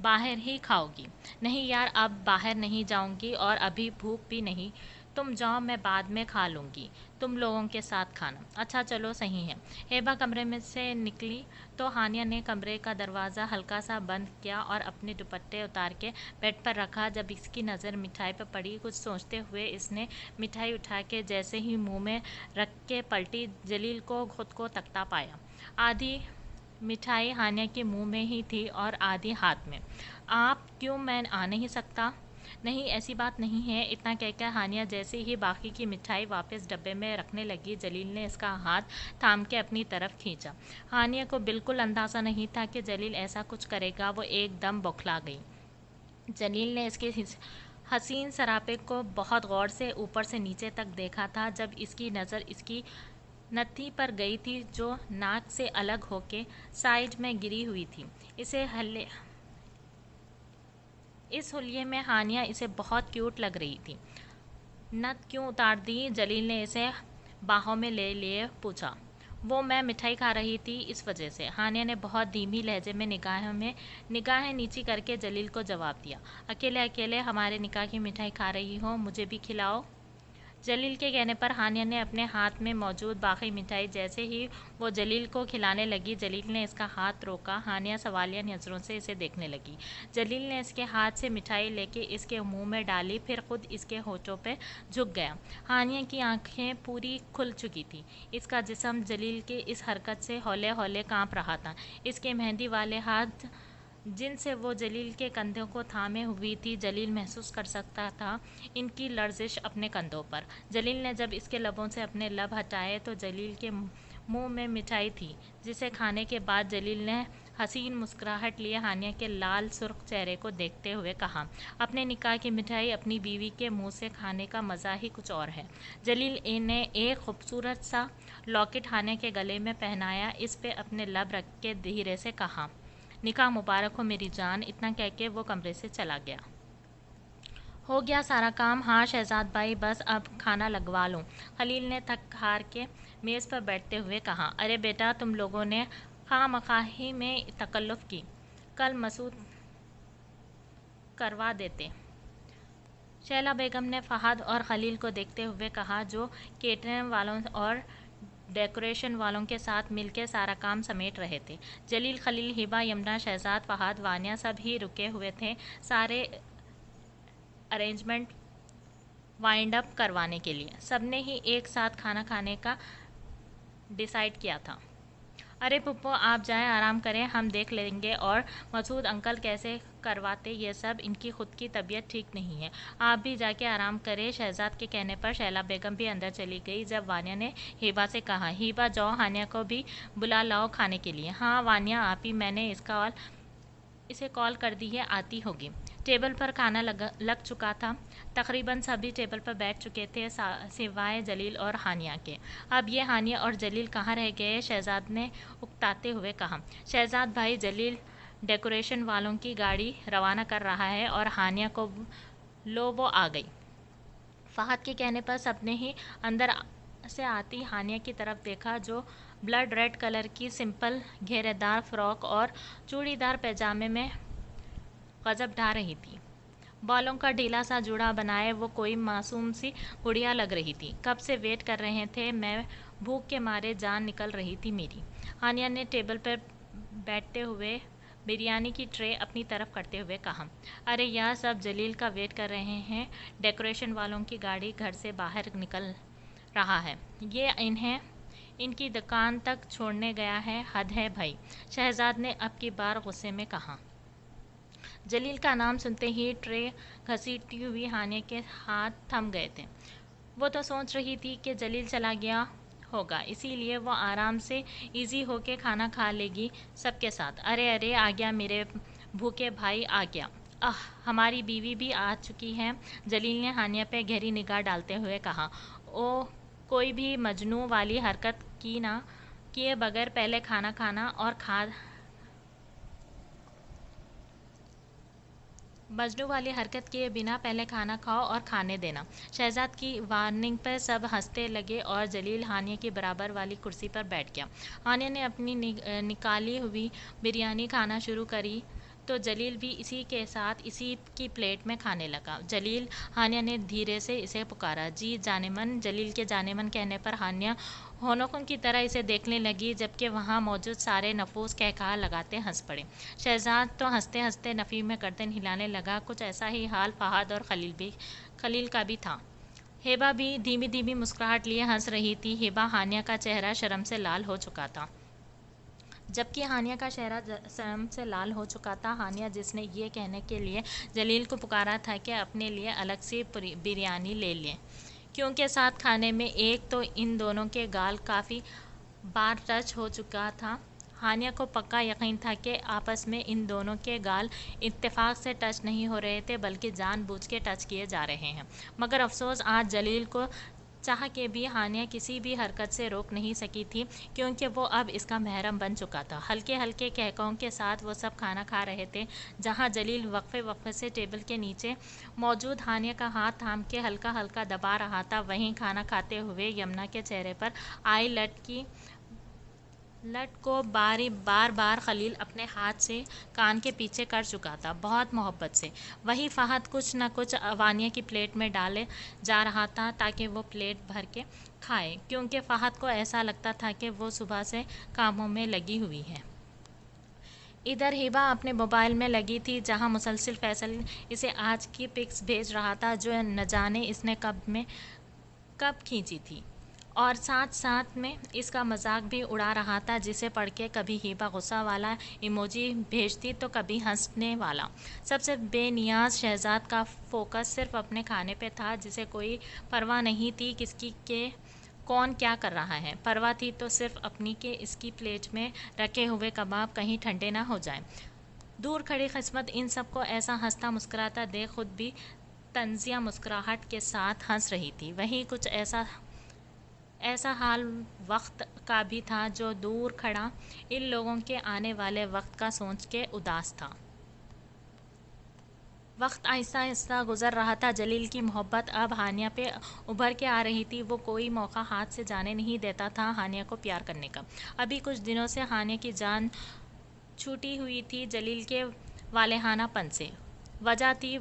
बाहर ही खाओगी? नहीं यार, अब बाहर नहीं जाऊंगी और अभी भूख भी नहीं। तुम जाओ, मैं बाद में खा लूंगी, तुम लोगों के साथ खाना। अच्छा चलो, सही है। हेबा कमरे में से निकली तो हानिया ने कमरे का दरवाज़ा हल्का सा बंद किया और अपने दुपट्टे उतार के बेड पर रखा। जब इसकी नज़र मिठाई पर पड़ी, कुछ सोचते हुए इसने मिठाई उठा के जैसे ही मुंह में रख के पलटी, जलील को खुद को तकता पाया। आधी मिठाई हानिया के मुंह में ही थी और आधी हाथ में। आप क्यों, मैं आ नहीं सकता? नहीं, ऐसी बात नहीं है। इतना कहकर हानिया जैसे ही बाकी की मिठाई वापस डब्बे में रखने लगी, जलील ने इसका हाथ थाम के अपनी तरफ खींचा। हानिया को बिल्कुल अंदाज़ा नहीं था कि जलील ऐसा कुछ करेगा। वो एकदम बौखला गई। जलील ने इसके हसीन सरापे को बहुत गौर से ऊपर से नीचे तक देखा था। जब इसकी नज़र इसकी नत्थी पर गई थी जो नाक से अलग होके साइड में गिरी हुई थी, इस हुलिये में हानिया इसे बहुत क्यूट लग रही थी। नथ क्यों उतार दी? जलील ने इसे बाहों में ले लिए पूछा। वो मैं मिठाई खा रही थी, इस वजह से। हानिया ने बहुत धीमी लहजे में निगाहें नीची करके जलील को जवाब दिया। अकेले अकेले हमारे निकाह की मिठाई खा रही हो, मुझे भी खिलाओ। जलील के कहने पर हानिया ने अपने हाथ में मौजूद बाकी मिठाई जैसे ही वो जलील को खिलाने लगी, जलील ने इसका हाथ रोका। हानिया सवालिया नज़रों से इसे देखने लगी। जलील ने इसके हाथ से मिठाई लेके इसके मुंह में डाली, फिर खुद इसके होठों पे झुक गया। हानिया की आंखें पूरी खुल चुकी थी। इसका जिस्म जलील के इस हरकत से हौले हौले कांप रहा था। इसके मेहंदी वाले हाथ जिनसे वो जलील के कंधों को थामे हुई थी, जलील महसूस कर सकता था इनकी लर्जिश अपने कंधों पर। जलील ने जब इसके लबों से अपने लब हटाए तो जलील के मुंह में मिठाई थी, जिसे खाने के बाद जलील ने हसीन मुस्कुराहट लिए हानिया के लाल सुर्ख चेहरे को देखते हुए कहा, अपने निकाह की मिठाई अपनी बीवी के मुंह से खाने का मज़ा ही कुछ और है। जलील ने एक खूबसूरत सा लॉकेट हानिया के गले में पहनाया, इस पे अपने लब रख के धीरे से कहा, निकाह मुबारक हो मेरी जान। इतना कह के वो कमरे से चला गया। हो गया सारा काम? हाँ शहजाद भाई, बस अब खाना लगवा लूँ, खलील ने थक हार के मेज़ पर बैठते हुए कहा। अरे बेटा, तुम लोगों ने खामखाही में तकल्लुफ़ की, कल मसूद करवा देते। शैला बेगम ने फहद और खलील को देखते हुए कहा, जो केटरिंग वालों और डेकोरेशन वालों के साथ मिलकर सारा काम समेट रहे थे। जलील, खलील, हिबा, यमुना, शहजाद, फहद, वानिया सब ही रुके हुए थे सारे अरेंजमेंट वाइंड अप करवाने के लिए। सबने ही एक साथ खाना खाने का डिसाइड किया था। अरे पुप्पो, आप जाएं, आराम करें, हम देख लेंगे। और मसूद अंकल कैसे करवाते ये सब, इनकी खुद की तबीयत ठीक नहीं है, आप भी जाके आराम करें। शहजाद के कहने पर शैला बेगम भी अंदर चली गई। जब वानिया ने हिबा से कहा, हिबा जाओ हानिया को भी बुला लाओ खाने के लिए। हाँ वानिया आपी, मैंने इसे कॉल कर दी है, आती होगी। टेबल पर खाना लग चुका था। तकरीबन सभी टेबल पर बैठ चुके थे सिवाय जलील और हानिया के। अब ये हानिया और जलील कहाँ रह गए? शहजाद ने उकताते हुए कहा। शहजाद भाई, जलील डेकोरेशन वालों की गाड़ी रवाना कर रहा है और हानिया को लो वो आ गई। फहद के कहने पर सबने ही अंदर से आती हानिया की तरफ देखा, जो ब्लड रेड कलर की सिंपल घेरेदार फ्रॉक और चूड़ीदार पैजामे में गजब ढा रही थी। बालों का ढीला सा जूड़ा बनाए वो कोई मासूम सी गुड़िया लग रही थी। कब से वेट कर रहे थे, मैं भूख के मारे जान निकल रही थी मेरी। हानिया ने टेबल पर बैठते हुए बिरयानी की ट्रे अपनी तरफ करते हुए कहा। अरे यार, सब जलील का वेट कर रहे हैं, डेकोरेशन वालों की गाड़ी घर से बाहर निकल रहा है, ये इन्हें इनकी दुकान तक छोड़ने गया है, हद है भाई, शहजाद ने अब की बार गुस्से में कहा। जलील का नाम सुनते ही ट्रे घसीटती हुई हानिया के हाथ थम गए थे। वो तो सोच रही थी कि जलील चला गया होगा, इसीलिए वो आराम से इजी होके खाना खा लेगी सबके साथ। अरे अरे, आ गया मेरे भूखे भाई, आ गया। हमारी बीवी भी आ चुकी है, जलील ने हानिया पे गहरी निगाह डालते हुए कहा। ओ, कोई भी मजनू वाली हरकत की ना किए बगैर पहले खाना खाना और मजनू वाली हरकत किए बिना पहले खाना खाओ और खाने देना। शहजाद की वार्निंग पर सब हंसते लगे और जलील हानिया की बराबर वाली कुर्सी पर बैठ गया। हानिया ने अपनी निकाली हुई बिरयानी खाना शुरू करी तो जलील भी इसी के साथ इसी की प्लेट में खाने लगा। जलील, हानिया ने धीरे से इसे पुकारा। जी जानेमन। जलील के जानेमन कहने पर हानिया होनों की तरह इसे देखने लगी, जबकि वहाँ मौजूद सारे नफूस कहकहा लगाते हंस पड़े। शहजाद तो हंसते हंसते नफ़ी में गर्दन हिलाने लगा। कुछ ऐसा ही हाल फहद और खलील का भी था। हेबा भी धीमी धीमी मुस्कुराहट लिए हंस रही थी। हेबा हानिया का चेहरा शर्म से लाल हो चुका था। जबकि हानिया का चेहरा शर्म से लाल हो चुका था। हानिया, जिसने ये कहने के लिए जलील को पुकारा था कि अपने लिए अलग से बिरयानी ले लें, क्योंकि साथ खाने में एक तो इन दोनों के गाल काफ़ी बार टच हो चुका था। हानिया को पक्का यकीन था कि आपस में इन दोनों के गाल इत्तेफाक से टच नहीं हो रहे थे, बल्कि जानबूझ के टच किए जा रहे हैं। मगर अफसोस, आज जलील को चाह के भी हानिया किसी भी हरकत से रोक नहीं सकी थी, क्योंकि वो अब इसका महरम बन चुका था। हल्के हल्के कहकों के साथ वो सब खाना खा रहे थे। जहाँ जलील वक्फे वक्फे से टेबल के नीचे मौजूद हानिया का हाथ थाम के हल्का हल्का दबा रहा था, वहीं खाना खाते हुए यमुना के चेहरे पर आई लट को बार बार खलील अपने हाथ से कान के पीछे कर चुका था, बहुत मोहब्बत से। वही फहद कुछ न कुछ वानिया की प्लेट में डाले जा रहा था ताकि वो प्लेट भर के खाए, क्योंकि फहद को ऐसा लगता था कि वो सुबह से कामों में लगी हुई है। इधर हिबा अपने मोबाइल में लगी थी, जहां मुसलसल फैसल इसे आज की पिक्स भेज रहा था जो न जाने इसने कब खींची थी, और साथ साथ में इसका मजाक भी उड़ा रहा था, जिसे पढ़ के कभी हिबा गुस्सा वाला इमोजी भेजती तो कभी हंसने वाला। सबसे बेनियाज शहजाद का फोकस सिर्फ अपने खाने पे था, जिसे कोई परवाह नहीं थी किसकी के कौन क्या कर रहा है। परवाह थी तो सिर्फ अपनी के इसकी प्लेट में रखे हुए कबाब कहीं ठंडे ना हो जाएं। दूर खड़ी किस्मत इन सबको ऐसा हंसता मुस्कुराता देख खुद भी तंजिया मुस्कुराहट के साथ हंस रही थी। वहीं कुछ ऐसा हाल वक्त का भी था जो दूर खड़ा इन लोगों के आने वाले वक्त का सोच के उदास था। वक्त आहिस्ता आहिस्ता गुजर रहा था। जलील की मोहब्बत अब हानिया पे उभर के आ रही थी। वो कोई मौका हाथ से जाने नहीं देता था हानिया को प्यार करने का। अभी कुछ दिनों से हानिया की जान छूटी हुई थी जलील के वालेहानापन से। वजह थी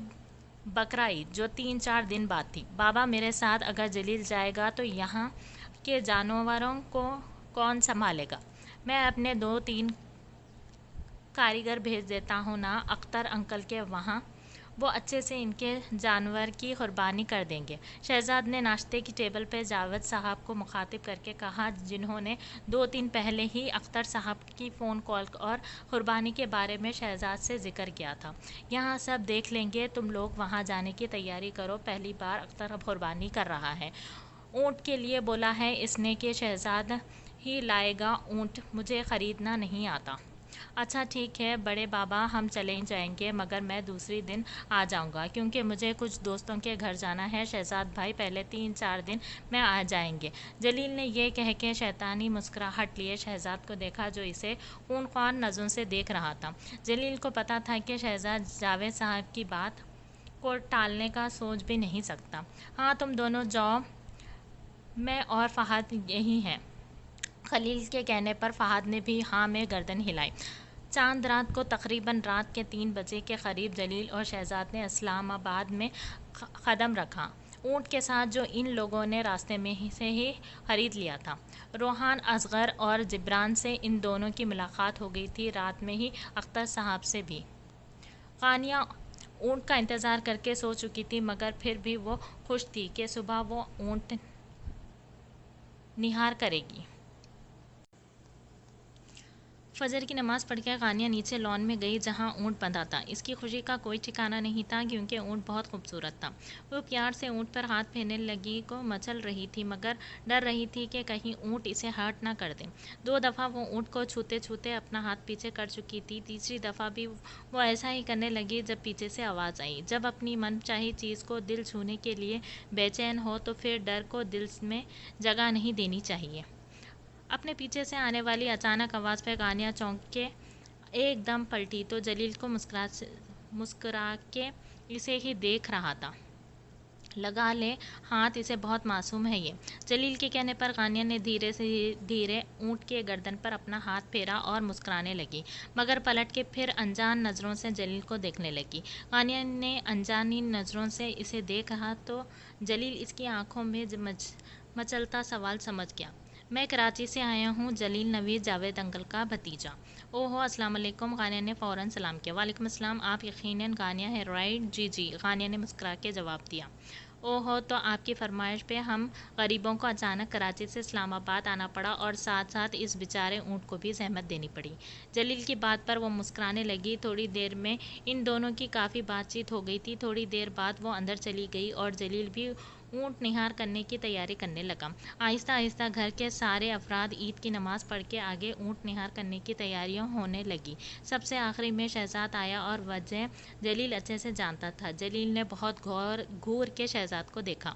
बकरा ईद, जो 3-4 दिन बाद थी। बाबा, मेरे साथ अगर जलील जाएगा तो यहाँ के जानवरों को कौन संभालेगा? मैं अपने 2-3 कारीगर भेज देता हूँ ना अख्तर अंकल के वहाँ, वो अच्छे से इनके जानवर की कुर्बानी कर देंगे। शहजाद ने नाश्ते की टेबल पर जावेद साहब को मुखातिब करके कहा, जिन्होंने 2 दिन पहले ही अख्तर साहब की फ़ोन कॉल और कुर्बानी के बारे में शहजाद से जिक्र किया था। यहाँ सब देख लेंगे, तुम लोग वहाँ जाने की तैयारी करो। पहली बार अख्तर कुर्बानी कर रहा है। ऊँट के लिए बोला है इसने कि शहजाद ही लाएगा ऊँट, मुझे ख़रीदना नहीं आता। अच्छा ठीक है बड़े बाबा, हम चले जाएंगे, मगर मैं दूसरी दिन आ जाऊंगा, क्योंकि मुझे कुछ दोस्तों के घर जाना है। शहजाद भाई, पहले 3-4 दिन में आ जाएंगे। जलील ने यह कह के शैतानी मुस्कुराहट लिए शहजाद को देखा, जो इसे खून ख्वार नज़रों से देख रहा था। जलील को पता था कि शहजाद जावेद साहब की बात को टालने का सोच भी नहीं सकता। हाँ, तुम दोनों जाओ, मैं और फहद यही हैं। खलील के कहने पर फहद ने भी हाँ में गर्दन हिलाई। चांद रात को तकरीबन रात के 3 बजे के करीब जलील और शहजाद ने इस्लामाबाद में कदम रखा, ऊँट के साथ जो इन लोगों ने रास्ते में से ही खरीद लिया था। रोहान, असगर और जिब्रान से इन दोनों की मुलाकात हो गई थी, रात में ही अख्तर साहब से भी। कानिया ऊँट का इंतज़ार करके सो चुकी थी, मगर फिर भी वो खुश थी कि सुबह वो ऊँट निहार करेगी। फजर की नमाज़ पढ़कर कानिया नीचे लॉन में गई, जहां ऊँट बंधा था। इसकी खुशी का कोई ठिकाना नहीं था, क्योंकि ऊँट बहुत खूबसूरत था। वो प्यार से ऊँट पर हाथ फेरने लगी को मचल रही थी, मगर डर रही थी कि कहीं ऊँट इसे हर्ट ना कर दे। 2 दफ़ा वो ऊँट को छूते छूते अपना हाथ पीछे कर चुकी थी। तीसरी दफ़ा भी वो ऐसा ही करने लगी जब पीछे से आवाज़ आई। जब अपनी मनचाही चीज़ को दिल छूने के लिए बेचैन हो तो फिर डर को दिल में जगह नहीं देनी चाहिए। अपने पीछे से आने वाली अचानक आवाज़ पर कानिया चौंक के एकदम पलटी तो जलील को मुस्कुरा के इसे ही देख रहा था। लगा ले हाथ, इसे बहुत मासूम है ये। जलील के कहने पर गानिया ने धीरे से धीरे ऊँट के गर्दन पर अपना हाथ फेरा और मुस्कुराने लगी, मगर पलट के फिर अनजान नज़रों से जलील को देखने लगी। गानिया ने अनजानी नज़रों से इसे देखा तो जलील इसकी आंखों में मचलता सवाल समझ गया। मैं कराची से आया हूँ, जलील नवीद जावेद अंकल का भतीजा। ओहो, अस्सलाम वालेकुम। गानिया ने फ़ौरन सलाम किया। वालेकुम अस्सलाम, आप यकीनन गानिया है राइट? जी जी, गानिया ने मुस्कुरा के जवाब दिया। ओहो, तो आपकी फरमाइश पे हम गरीबों को अचानक कराची से इस्लामाबाद आना पड़ा और साथ साथ इस बेचारे ऊँट को भी ज़हमत देनी पड़ी। जलील की बात पर वो मुस्कुराने लगी। थोड़ी देर में इन दोनों की काफ़ी बातचीत हो गई थी। थोड़ी देर बाद वो अंदर चली गई और जलील भी ऊँट निहार करने की तैयारी करने लगा। आहिस्ता आहिस्ता घर के सारे अफराद ईद की नमाज़ पढ़ के आगे ऊँट निहार करने की तैयारियां होने लगी। सबसे आखिरी में शहजाद आया और वजह जलील अच्छे से जानता था। जलील ने बहुत घूर के शहजाद को देखा।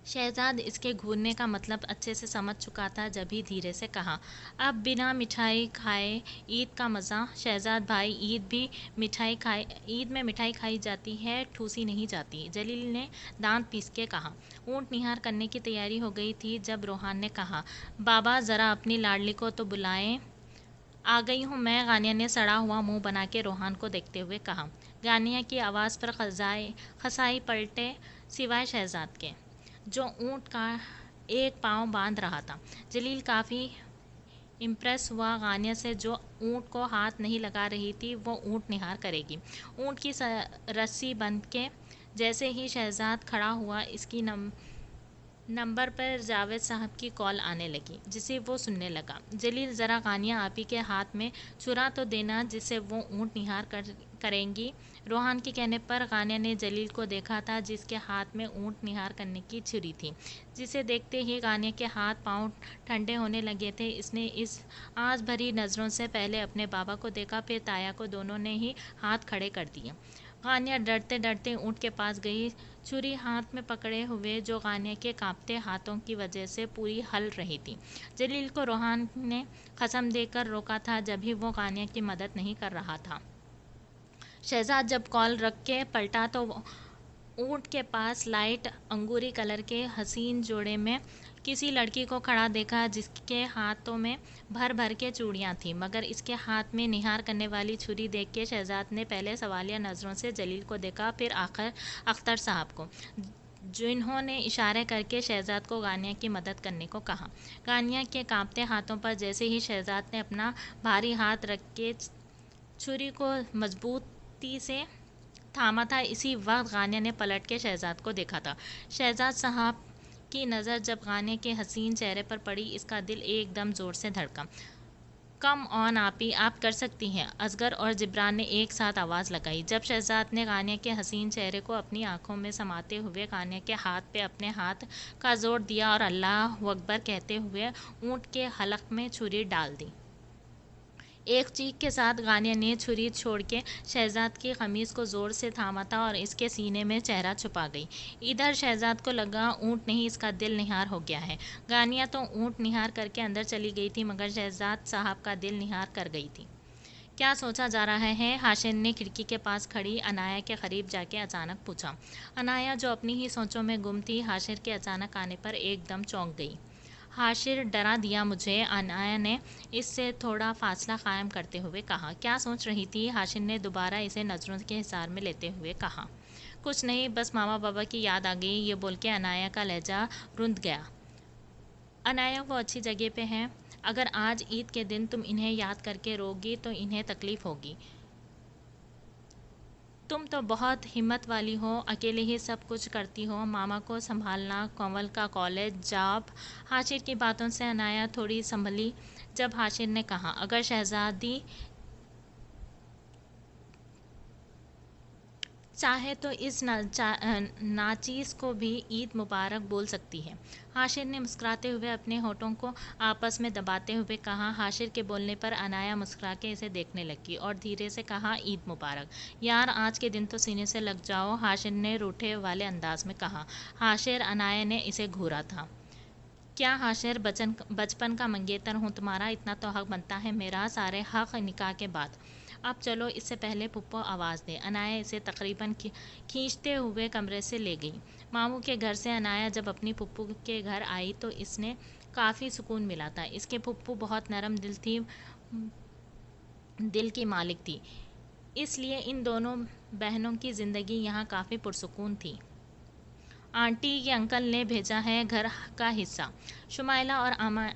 शहजाद इसके घूरने का मतलब अच्छे से समझ चुका था, जब ही धीरे से कहा, अब बिना मिठाई खाए ईद का मज़ा। शहजाद भाई, ईद में मिठाई खाई जाती है, ठूसी नहीं जाती, जलील ने दांत पीस के कहा। ऊँट निहार करने की तैयारी हो गई थी जब रोहान ने कहा, बाबा ज़रा अपनी लाडली को तो बुलाएं। आ गई हूँ मैं, गानिया ने सड़ा हुआ मुंह बना के रोहान को देखते हुए कहा। गानिया की आवाज़ पर खसाई पलटे सिवाय शहजाद के, जो ऊँट का एक पाँव बांध रहा था। जलील काफ़ी इम्प्रेस हुआ गानिया से, जो ऊँट को हाथ नहीं लगा रही थी। वो ऊँट निहार करेगी। ऊँट की रस्सी बंध के जैसे ही शहजाद खड़ा हुआ, इसकी नंबर पर जावेद साहब की कॉल आने लगी, जिसे वो सुनने लगा। जलील, ज़रा गानिया आपी के हाथ में छुरा तो देना, जिसे वो ऊँट निहार करेंगी। रोहान के कहने पर गानिया ने जलील को देखा था, जिसके हाथ में ऊँट निहार करने की छुरी थी, जिसे देखते ही गानिया के हाथ पांव ठंडे होने लगे थे। इसने इस आँच भरी नज़रों से पहले अपने बाबा को देखा, फिर ताया को। दोनों ने ही हाथ खड़े कर दिए। गानिया डरते डरते ऊँट के पास गई, छुरी हाथ में पकड़े हुए, जो गानिया के कांपते हाथों की वजह से पूरी हल रही थी। जलील को रोहान ने कसम देकर रोका था, जब भी वो गानिया की मदद नहीं कर रहा था। शहजाद जब कॉल रख के पलटा तो ऊँट के पास लाइट अंगूरी कलर के हसीन जोड़े में किसी लड़की को खड़ा देखा, जिसके हाथों में भर भर के चूड़ियाँ थीं, मगर इसके हाथ में निहार करने वाली छुरी देख के शहजाद ने पहले सवालिया नज़रों से जलील को देखा, फिर आखिर अख्तर साहब को, जिन्होंने इशारे करके शहजाद को गानिया की मदद करने को कहा। गानिया के कांपते हाथों पर जैसे ही शहजाद ने अपना भारी हाथ रख के छुरी को मजबूती से थामा था, इसी वक्त गानिया ने पलट के शहजाद को देखा था। शहजाद साहब की नज़र जब गानिया के हसीन चेहरे पर पड़ी, इसका दिल एकदम ज़ोर से धड़का। कम ऑन आपी, आप कर सकती हैं, असगर और जिब्रान ने एक साथ आवाज़ लगाई। जब शहजाद ने गानिया के हसीन चेहरे को अपनी आंखों में समाते हुए गानिया के हाथ पे अपने हाथ का जोर दिया और अल्लाह अकबर कहते हुए ऊँट के हलक में छुरी डाल दी। एक चीख के साथ गानिया ने छुरी छोड़ के शहजाद की कमीज़ को ज़ोर से थामा था और इसके सीने में चेहरा छुपा गई। इधर शहजाद को लगा ऊँट नहीं, इसका दिल निहार हो गया है। गानिया तो ऊँट निहार करके अंदर चली गई थी, मगर शहजाद साहब का दिल निहार कर गई थी। क्या सोचा जा रहा है? हाशिर ने खिड़की के पास खड़ी अनाया के करीब जाके अचानक पूछा। अनाया, जो अपनी ही सोचों में गुम थी, हाशिर के अचानक आने पर एकदम चौंक गई। हाशिर, डरा दिया मुझे, अनाया ने इससे थोड़ा फासला कायम करते हुए कहा। क्या सोच रही थी? हाशिर ने दोबारा इसे नज़रों के हिसार में लेते हुए कहा। कुछ नहीं, बस मामा बाबा की याद आ गई। ये बोल के अनाया का लहजा रुंध गया। अनाया, वो अच्छी जगह पे हैं। अगर आज ईद के दिन तुम इन्हें याद करके रोगी तो इन्हें तकलीफ़ होगी। तुम तो बहुत हिम्मत वाली हो, अकेले ही सब कुछ करती हो, मामा को संभालना, कंवल का कॉलेज, जॉब। हाशिर की बातों से अनाया थोड़ी संभली जब हाशिर ने कहा, अगर शहजादी चाहे तो इस नाचीज़ को भी ईद मुबारक बोल सकती है। हाशिर ने मुस्कुराते हुए अपने होठों को आपस में दबाते हुए कहा। हाशिर के बोलने पर अनाया मुस्कुरा के इसे देखने लगी और धीरे से कहा, ईद मुबारक। यार, आज के दिन तो सीने से लग जाओ, हाशिर ने रूठे वाले अंदाज में कहा। हाशिर, अनाया ने इसे घूरा था। क्या हाशिर, बचपन का मंगेतर हूँ तुम्हारा, इतना तो हक बनता है मेरा, सारे हक निकाह के बाद। अब चलो, इससे पहले पुप्पो आवाज़ दे। अनाया इसे तकरीबन खींचते हुए कमरे से ले गई। मामू के घर से अनाया जब अपनी पुप्पू के घर आई तो इसने काफ़ी सुकून मिला था। इसके पुप्पू बहुत नरम दिल की मालिक थी, इसलिए इन दोनों बहनों की ज़िंदगी यहाँ काफ़ी पुरसुकून थी। आंटी के अंकल ने भेजा है घर का हिस्सा। शुमाइला और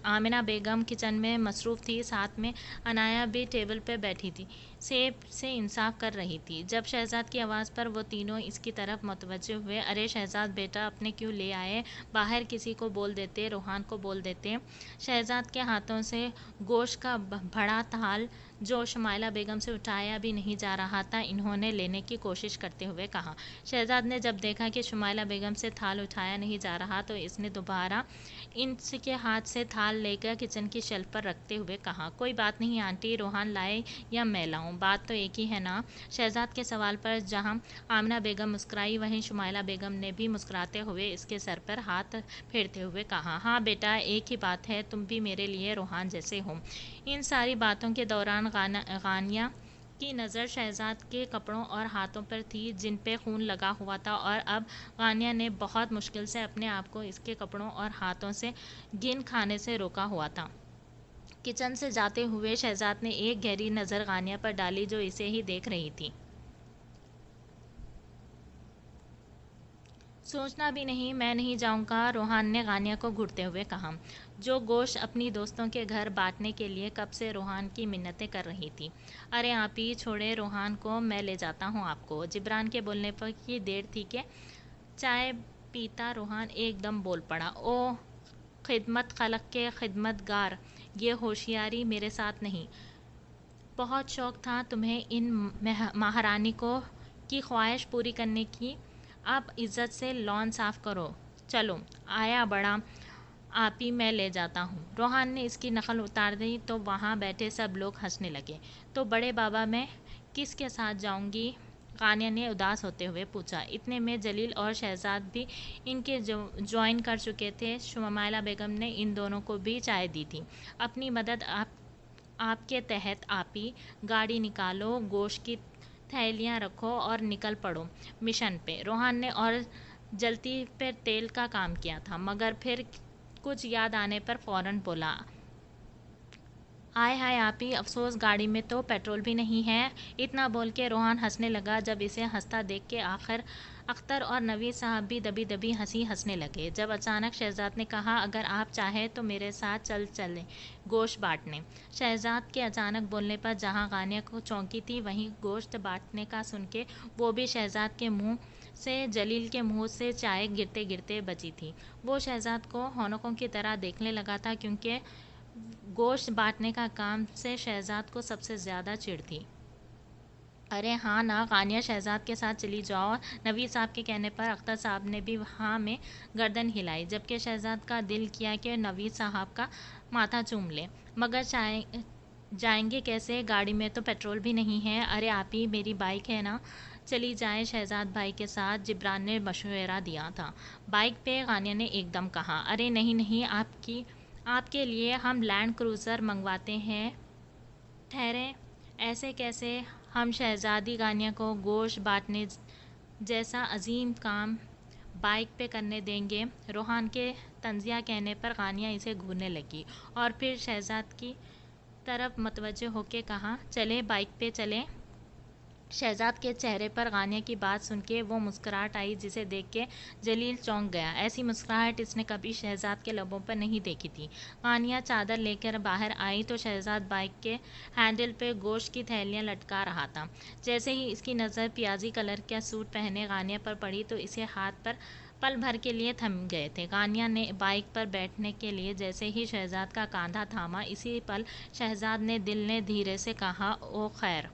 आमिना बेगम किचन में मसरूफ़ थी, साथ में अनाया भी टेबल पर बैठी थी, सेब से इंसाफ कर रही थी। जब शहजाद की आवाज़ पर वो तीनों इसकी तरफ मुतवज्जे हुए। अरे शहजाद बेटा, अपने क्यों ले आए? बाहर किसी को बोल देते, रोहान को बोल देते। शहजाद के हाथों से गोश्त का बड़ा थाल जो शुमाइला बेगम से उठाया भी नहीं जा रहा था, इन्होंने लेने की कोशिश करते हुए कहा। शहजाद ने जब देखा कि शुमाइला बेगम से थाल उठाया नहीं जा रहा तो इसने दोबारा इनके हाथ से थाल लेकर किचन की शेल्फ पर रखते हुए कहा, कोई बात नहीं आंटी, रोहान लाए या मैं लाऊं, बात तो एक ही है ना। शहजाद के सवाल पर जहां आमिना बेगम मुस्कुराई, वहीं शुमाइला बेगम ने भी मुस्कुराते हुए इसके सर पर हाथ फेरते हुए कहा, हाँ बेटा, एक ही बात है, तुम भी मेरे लिए रोहान जैसे हो। इन सारी बातों के दौरान गानिया की नज़र शहजाद के कपड़ों और हाथों पर थी जिन पे खून लगा हुआ था, और अब गानिया ने बहुत मुश्किल से अपने आप को इसके कपड़ों और हाथों से गिन खाने से रोका हुआ था। किचन से जाते हुए शहजाद ने एक गहरी नज़र गानिया पर डाली जो इसे ही देख रही थी। सोचना भी नहीं, मैं नहीं जाऊंगा, रोहान ने गानिया को घूरते हुए कहा, जो गोश्त अपनी दोस्तों के घर बांटने के लिए कब से रोहान की मिन्नतें कर रही थी। अरे आप ही छोड़े रोहान को, मैं ले जाता हूँ आपको। जिब्रान के बोलने पर की देर थी कि चाय पीता रोहान एकदम बोल पड़ा, ओ खिदमत खलक के खिदमतगार, ये होशियारी मेरे साथ नहीं। बहुत शौक था तुम्हें इन महारानी को की ख्वाहिश पूरी करने की। अब इज्जत से लॉन साफ करो, चलो आया बड़ा आप ही, मैं ले जाता हूँ। रोहान ने इसकी नकल उतार दी तो वहाँ बैठे सब लोग हंसने लगे। तो बड़े बाबा, मैं किसके साथ जाऊँगी? गानिया ने उदास होते हुए पूछा। इतने में जलील और शहजाद भी इनके ज्वाइन कर चुके थे। शुमाइला बेगम ने इन दोनों को भी चाय दी थी। अपनी मदद आपके तहत आप ही, गाड़ी निकालो, गोश्त की थैलियाँ रखो और निकल पड़ो मिशन पे। रोहान ने और जल्दी पर तेल का काम किया था, मगर फिर कुछ याद आने पर फौरन बोला, आय हाय आप ही, अफसोस गाड़ी में तो पेट्रोल भी नहीं है। इतना बोल के रोहान हंसने लगा। जब इसे हंसता देख के आखिर अख्तर और नवीद साहब भी दबी दबी हंसी हंसने लगे। जब अचानक शहजाद ने कहा, अगर आप चाहें तो मेरे साथ चलें गोश्त बांटने। शहजाद के अचानक बोलने पर जहां गानिया को चौंकी थी, वहीं गोश्त बांटने का सुन के वो भी शहजाद के मुंह से जलील के मुंह से चाय गिरते गिरते बची थी। वो शहजाद को हौनकों की तरह देखने लगा था, क्योंकि गोश्त बांटने का काम से शहजाद को सबसे ज़्यादा चिढ़ थी। अरे हाँ ना, गानिया शहजाद के साथ चली जाओ। नवीद साहब के कहने पर अख्तर साहब ने भी हाँ में गर्दन हिलाई, जबकि शहजाद का दिल किया कि नवीद साहब का माथा चूम ले, मगर जाएंगे कैसे? गाड़ी में तो पेट्रोल भी नहीं है। अरे आप ही, मेरी बाइक है ना, चली जाए शहजाद भाई के साथ, जिब्रान ने मशवरा दिया था। बाइक पे? गानिया ने एकदम कहा। अरे नहीं नहीं, आपके लिए हम लैंड क्रूज़र मंगवाते हैं। ठहरे, ऐसे कैसे? हम शहजादी गानिया को गोश्त बांटने जैसा अजीम काम बाइक पे करने देंगे? रोहान के तंजिया कहने पर गानिया इसे घूरने लगी और फिर शहजाद की तरफ मतवज्जे होके कहा, चले बाइक पे चले। शहजाद के चेहरे पर गानिया की बात सुन के वो मुस्कुराहट आई जिसे देख के जलील चौंक गया। ऐसी मुस्कुराहट इसने कभी शहजाद के लबों पर नहीं देखी थी। गानिया चादर लेकर बाहर आई तो शहजाद बाइक के हैंडल पे गोश्त की थैलियाँ लटका रहा था। जैसे ही इसकी नज़र प्याजी कलर का सूट पहने गानिया पर पड़ी तो इसे हाथ पर पल भर के लिए थम गए थे। गानिया ने बाइक पर बैठने के लिए जैसे ही शहजाद का कांधा थामा, इसी पल शहजाद ने दिल ने धीरे से कहा, ओ खैर।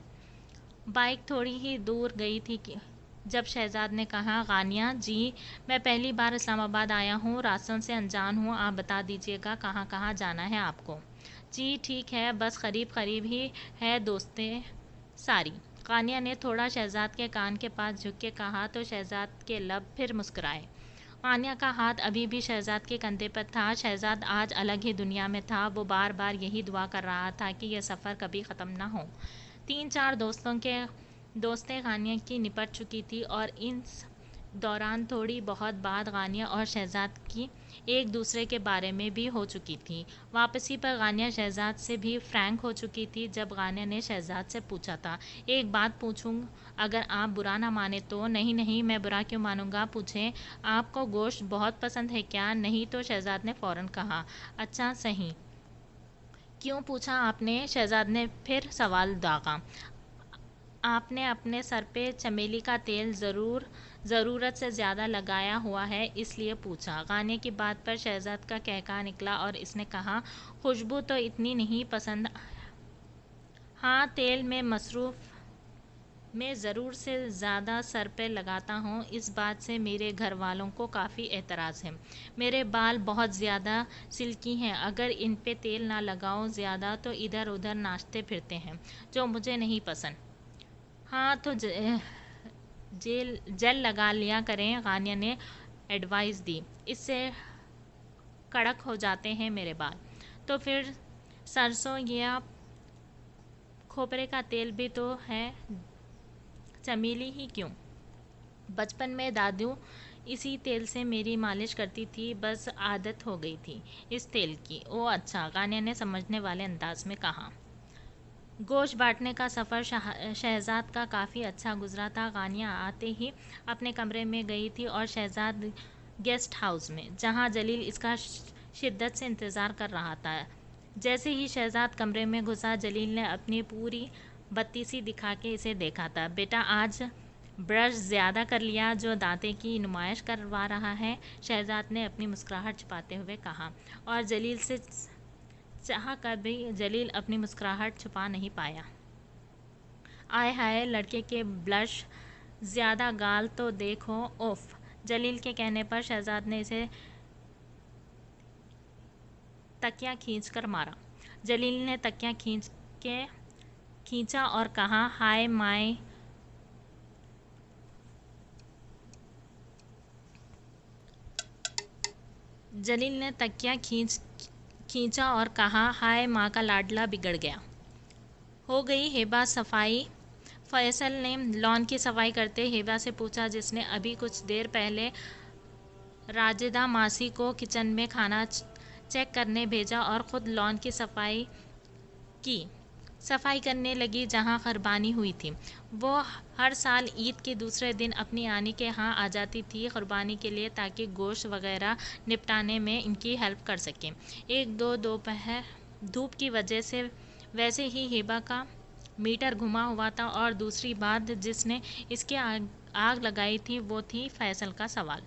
बाइक थोड़ी ही दूर गई थी कि जब शहजाद ने कहा, गानिया जी, मैं पहली बार इस्लामाबाद आया हूँ, रास्तों से अनजान हूँ, आप बता दीजिएगा कहाँ कहाँ जाना है आपको। जी ठीक है, बस करीब करीब ही है दोस्तें सारी। गानिया ने थोड़ा शहजाद के कान के पास झुक के कहा तो शहजाद के लब फिर मुस्कुराए। गानिया का हाथ अभी भी शहजाद के कंधे पर था। शहजाद आज अलग ही दुनिया में था। वो बार बार यही दुआ कर रहा था कि यह सफ़र कभी ख़त्म ना हो। 3-4 दोस्तें गानिया की निपट चुकी थी और इन दौरान थोड़ी बहुत बात गानिया और शहजाद की एक दूसरे के बारे में भी हो चुकी थी। वापसी पर गानिया शहजाद से भी फ्रैंक हो चुकी थी। जब गानिया ने शहजाद से पूछा था, एक बात पूछूं, अगर आप बुरा ना माने तो? नहीं नहीं, मैं बुरा क्यों मानूंगा, पूछें, आपको गोश्त बहुत पसंद है क्या? नहीं तो, शहजाद ने फौरन कहा। अच्छा सही, क्यों पूछा आपने? शहजाद ने फिर सवाल दागा। आपने अपने सर पे चमेली का तेल ज़रूरत से ज़्यादा लगाया हुआ है, इसलिए पूछा। गाने की बात पर शहजाद का कहका निकला और इसने कहा, खुशबू तो इतनी नहीं पसंद। हाँ, तेल में मसरूफ़ मैं ज़रूर से ज़्यादा सर पे लगाता हूँ। इस बात से मेरे घर वालों को काफ़ी एतराज़ है। मेरे बाल बहुत ज़्यादा सिल्की हैं, अगर इन पे तेल ना लगाऊं ज़्यादा तो इधर उधर नाचते फिरते हैं, जो मुझे नहीं पसंद। हाँ तो जेल लगा लिया करें, गानिया ने एडवाइस दी, इससे कड़क हो जाते हैं मेरे बाल। तो फिर सरसों या खोपरे का तेल भी तो है, चमेली ही क्यों? बचपन में दादू इसी तेल से मेरी मालिश करती थी, बस आदत हो गई थी इस तेल की। ओ अच्छा, गानिया ने समझने वाले अंदाज में कहा। गोश्त बांटने का सफ़र शहजाद का काफ़ी अच्छा गुजरा था। गानिया आते ही अपने कमरे में गई थी और शहजाद गेस्ट हाउस में, जहां जलील इसका शिद्दत से इंतज़ार कर रहा था। जैसे ही शहजाद कमरे में घुसा, जलील ने अपनी पूरी बत्ती सी दिखा के इसे देखा था। बेटा, आज ब्रश ज़्यादा कर लिया जो दांते की नुमाइश करवा रहा है, शहजाद ने अपनी मुस्कुराहट छिपाते हुए कहा। और जलील से चाह कर भी जलील अपनी मुस्कुराहट छुपा नहीं पाया। आय हाय, लड़के के ब्लश, ज़्यादा गाल तो देखो, ओफ। जलील के कहने पर शहजाद ने इसे तकिया खींचकर मारा। जलील ने तकिया खींचा और कहा, हाय माय। जलील ने तकिया खींचा और कहा, हाय माँ का लाडला बिगड़ गया। हो गई हेबा सफाई? फैसल ने लॉन की सफाई करते हेबा से पूछा, जिसने अभी कुछ देर पहले राजिदा मासी को किचन में खाना चेक करने भेजा और ख़ुद लॉन की सफाई करने लगी जहां कुर्बानी हुई थी। वो हर साल ईद के दूसरे दिन अपनी आनी के यहाँ आ जाती थी कुर्बानी के लिए, ताकि गोश्त वगैरह निपटाने में इनकी हेल्प कर सकें। एक दो दोपहर धूप की वजह से वैसे ही हेबा का मीटर घुमा हुआ था, और दूसरी बात जिसने इसके आग लगाई थी वो थी फैसल का सवाल।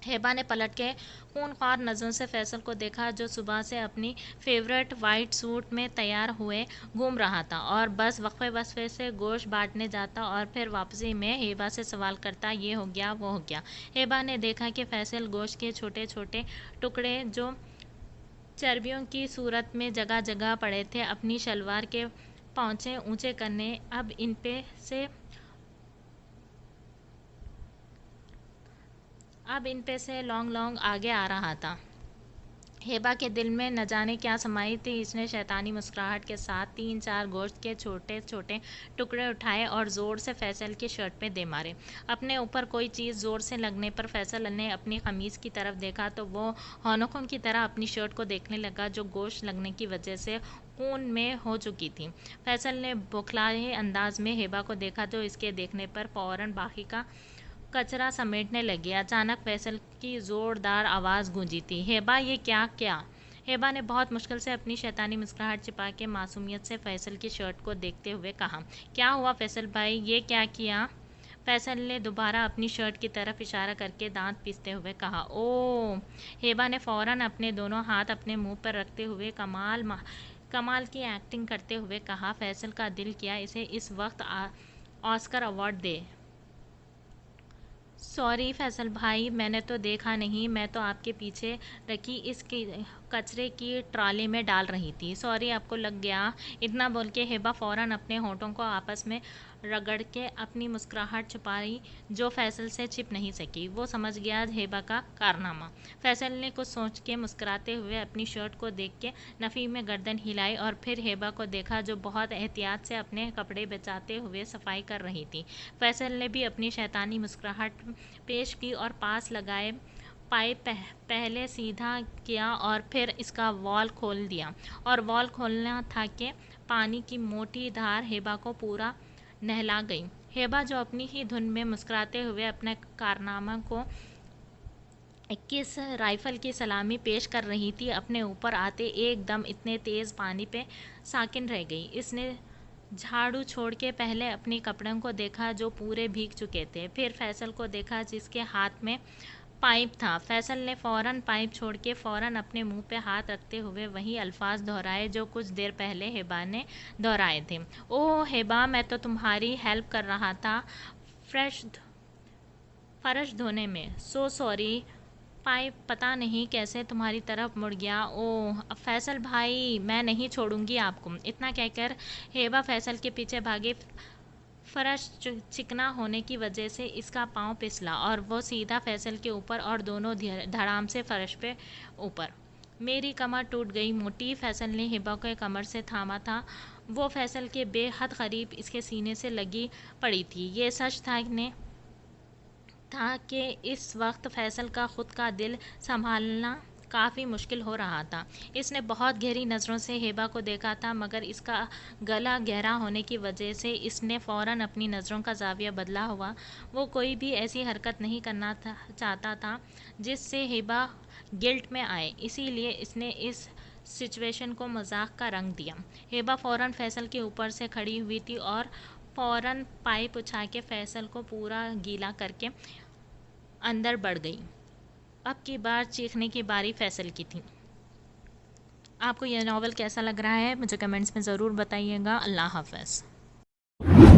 हेबा ने पलट के खूनख्वार नज़रों से फैसल को देखा, जो सुबह से अपनी फेवरेट वाइट सूट में तैयार हुए घूम रहा था और बस वक्फे से गोश्त बांटने जाता और फिर वापसी में हेबा से सवाल करता, ये हो गया वो हो गया। हेबा ने देखा कि फैसल गोश्त के छोटे छोटे टुकड़े जो चर्बियों की सूरत में जगह जगह पड़े थे, अपनी शलवार के पौंचे ऊंचे करने अब इन पे से लॉन्ग आगे आ रहा था। हेबा के दिल में न जाने क्या समाई थी। इसने शैतानी मुस्कुराहट के साथ 3-4 गोश्त के छोटे छोटे टुकड़े उठाए और ज़ोर से फैसल की शर्ट पे दे मारे। अपने ऊपर कोई चीज़ ज़ोर से लगने पर फैसल ने अपनी कमीज़ की तरफ देखा तो वो हौनकों की तरह अपनी शर्ट को देखने लगा, जो गोश्त लगने की वजह से खून में हो चुकी थी। फैसल ने बौखलाए अंदाज में हेबा को देखा, जो इसके देखने पर फ़ौरन बाकी का कचरा समेटने लगी। अचानक फैसल की ज़ोरदार आवाज़ गूंजी थी, हेबा ये क्या? हेबा ने बहुत मुश्किल से अपनी शैतानी मुस्कुराहट छिपा के मासूमियत से फैसल की शर्ट को देखते हुए कहा, क्या हुआ फैसल भाई, ये क्या किया? फैसल ने दोबारा अपनी शर्ट की तरफ इशारा करके दांत पीसते हुए कहा, ओ। हेबा ने फ़ौरन अपने दोनों हाथ अपने मुंह पर रखते हुए कमाल की एक्टिंग करते हुए कहा, फैसल का दिल किया इसे इस वक्त ऑस्कर अवार्ड दे। सॉरी फैसल भाई, मैंने तो देखा नहीं, मैं तो आपके पीछे रखी इस कचरे की ट्रॉली में डाल रही थी। सॉरी, आपको लग गया। इतना बोल के हिबा फ़ौरन अपने होठों को आपस में रगड़ के अपनी मुस्कुराहट छुपाई, जो फैसल से छिप नहीं सकी। वो समझ गया हिबा का कारनामा। फैसल ने कुछ सोच के मुस्कुराते हुए अपनी शर्ट को देख के नफ़ी में गर्दन हिलाई और फिर हिबा को देखा, जो बहुत एहतियात से अपने कपड़े बचाते हुए सफाई कर रही थी। फैसल ने भी अपनी शैतानी मुस्कुराहट पेश की और पास लगाए पाइप पहले सीधा किया और फिर इसका वॉल खोल दिया। और वॉल खोलना था कि पानी की मोटी धार हेबा को पूरा नहला गई। हेबा, जो अपनी ही धुन में मुस्कुराते हुए अपने कारनामा को 21 राइफल की सलामी पेश कर रही थी, अपने ऊपर आते एकदम इतने तेज़ पानी पे साकिन रह गई। इसने झाड़ू छोड़ के पहले अपने कपड़ों को देखा, जो पूरे भीग चुके थे। फिर फैसल को देखा, जिसके हाथ में पाइप था। फैसल ने फ़ौरन पाइप छोड़ के फ़ौरन अपने मुंह पे हाथ रखते हुए वही अल्फाज दोहराए जो कुछ देर पहले हिबा ने दोहराए थे। ओह हिबा, मैं तो तुम्हारी हेल्प कर रहा था फर्श धोने में। So sorry. पाइप पता नहीं कैसे तुम्हारी तरफ मुड़ गया। ओह फैसल भाई, मैं नहीं छोड़ूंगी आपको। इतना कहकर हेबा फैसल के पीछे भागी। फर्श चिकना होने की वजह से इसका पाँव फिसला और वो सीधा फैसल के ऊपर और दोनों धड़ाम से फर्श पे ऊपर। मेरी कमर टूट गई मोटी। फैसल ने हिबा को कमर से थामा था। वो फैसल के बेहद करीब इसके सीने से लगी पड़ी थी। ये सच था कि इस वक्त फैसल का खुद का दिल संभालना काफ़ी मुश्किल हो रहा था। इसने बहुत गहरी नज़रों से हेबा को देखा था, मगर इसका गला गहरा होने की वजह से इसने फ़ौरन अपनी नज़रों का ज़ाविया बदला हुआ। वो कोई भी ऐसी हरकत नहीं करना चाहता था जिससे हेबा गिल्ट में आए, इसीलिए इसने इस सिचुएशन को मजाक का रंग दिया। हेबा फ़ौरन फैसल के ऊपर से खड़ी हुई थी और फ़ौरन पाइप उछा के फैसल को पूरा गीला करके अंदर बढ़ गई। अब की बार चीखने की बारी फैसल की थी। आपको यह नावल कैसा लग रहा है मुझे कमेंट्स में ज़रूर बताइएगा। अल्लाह हाफ़िज़।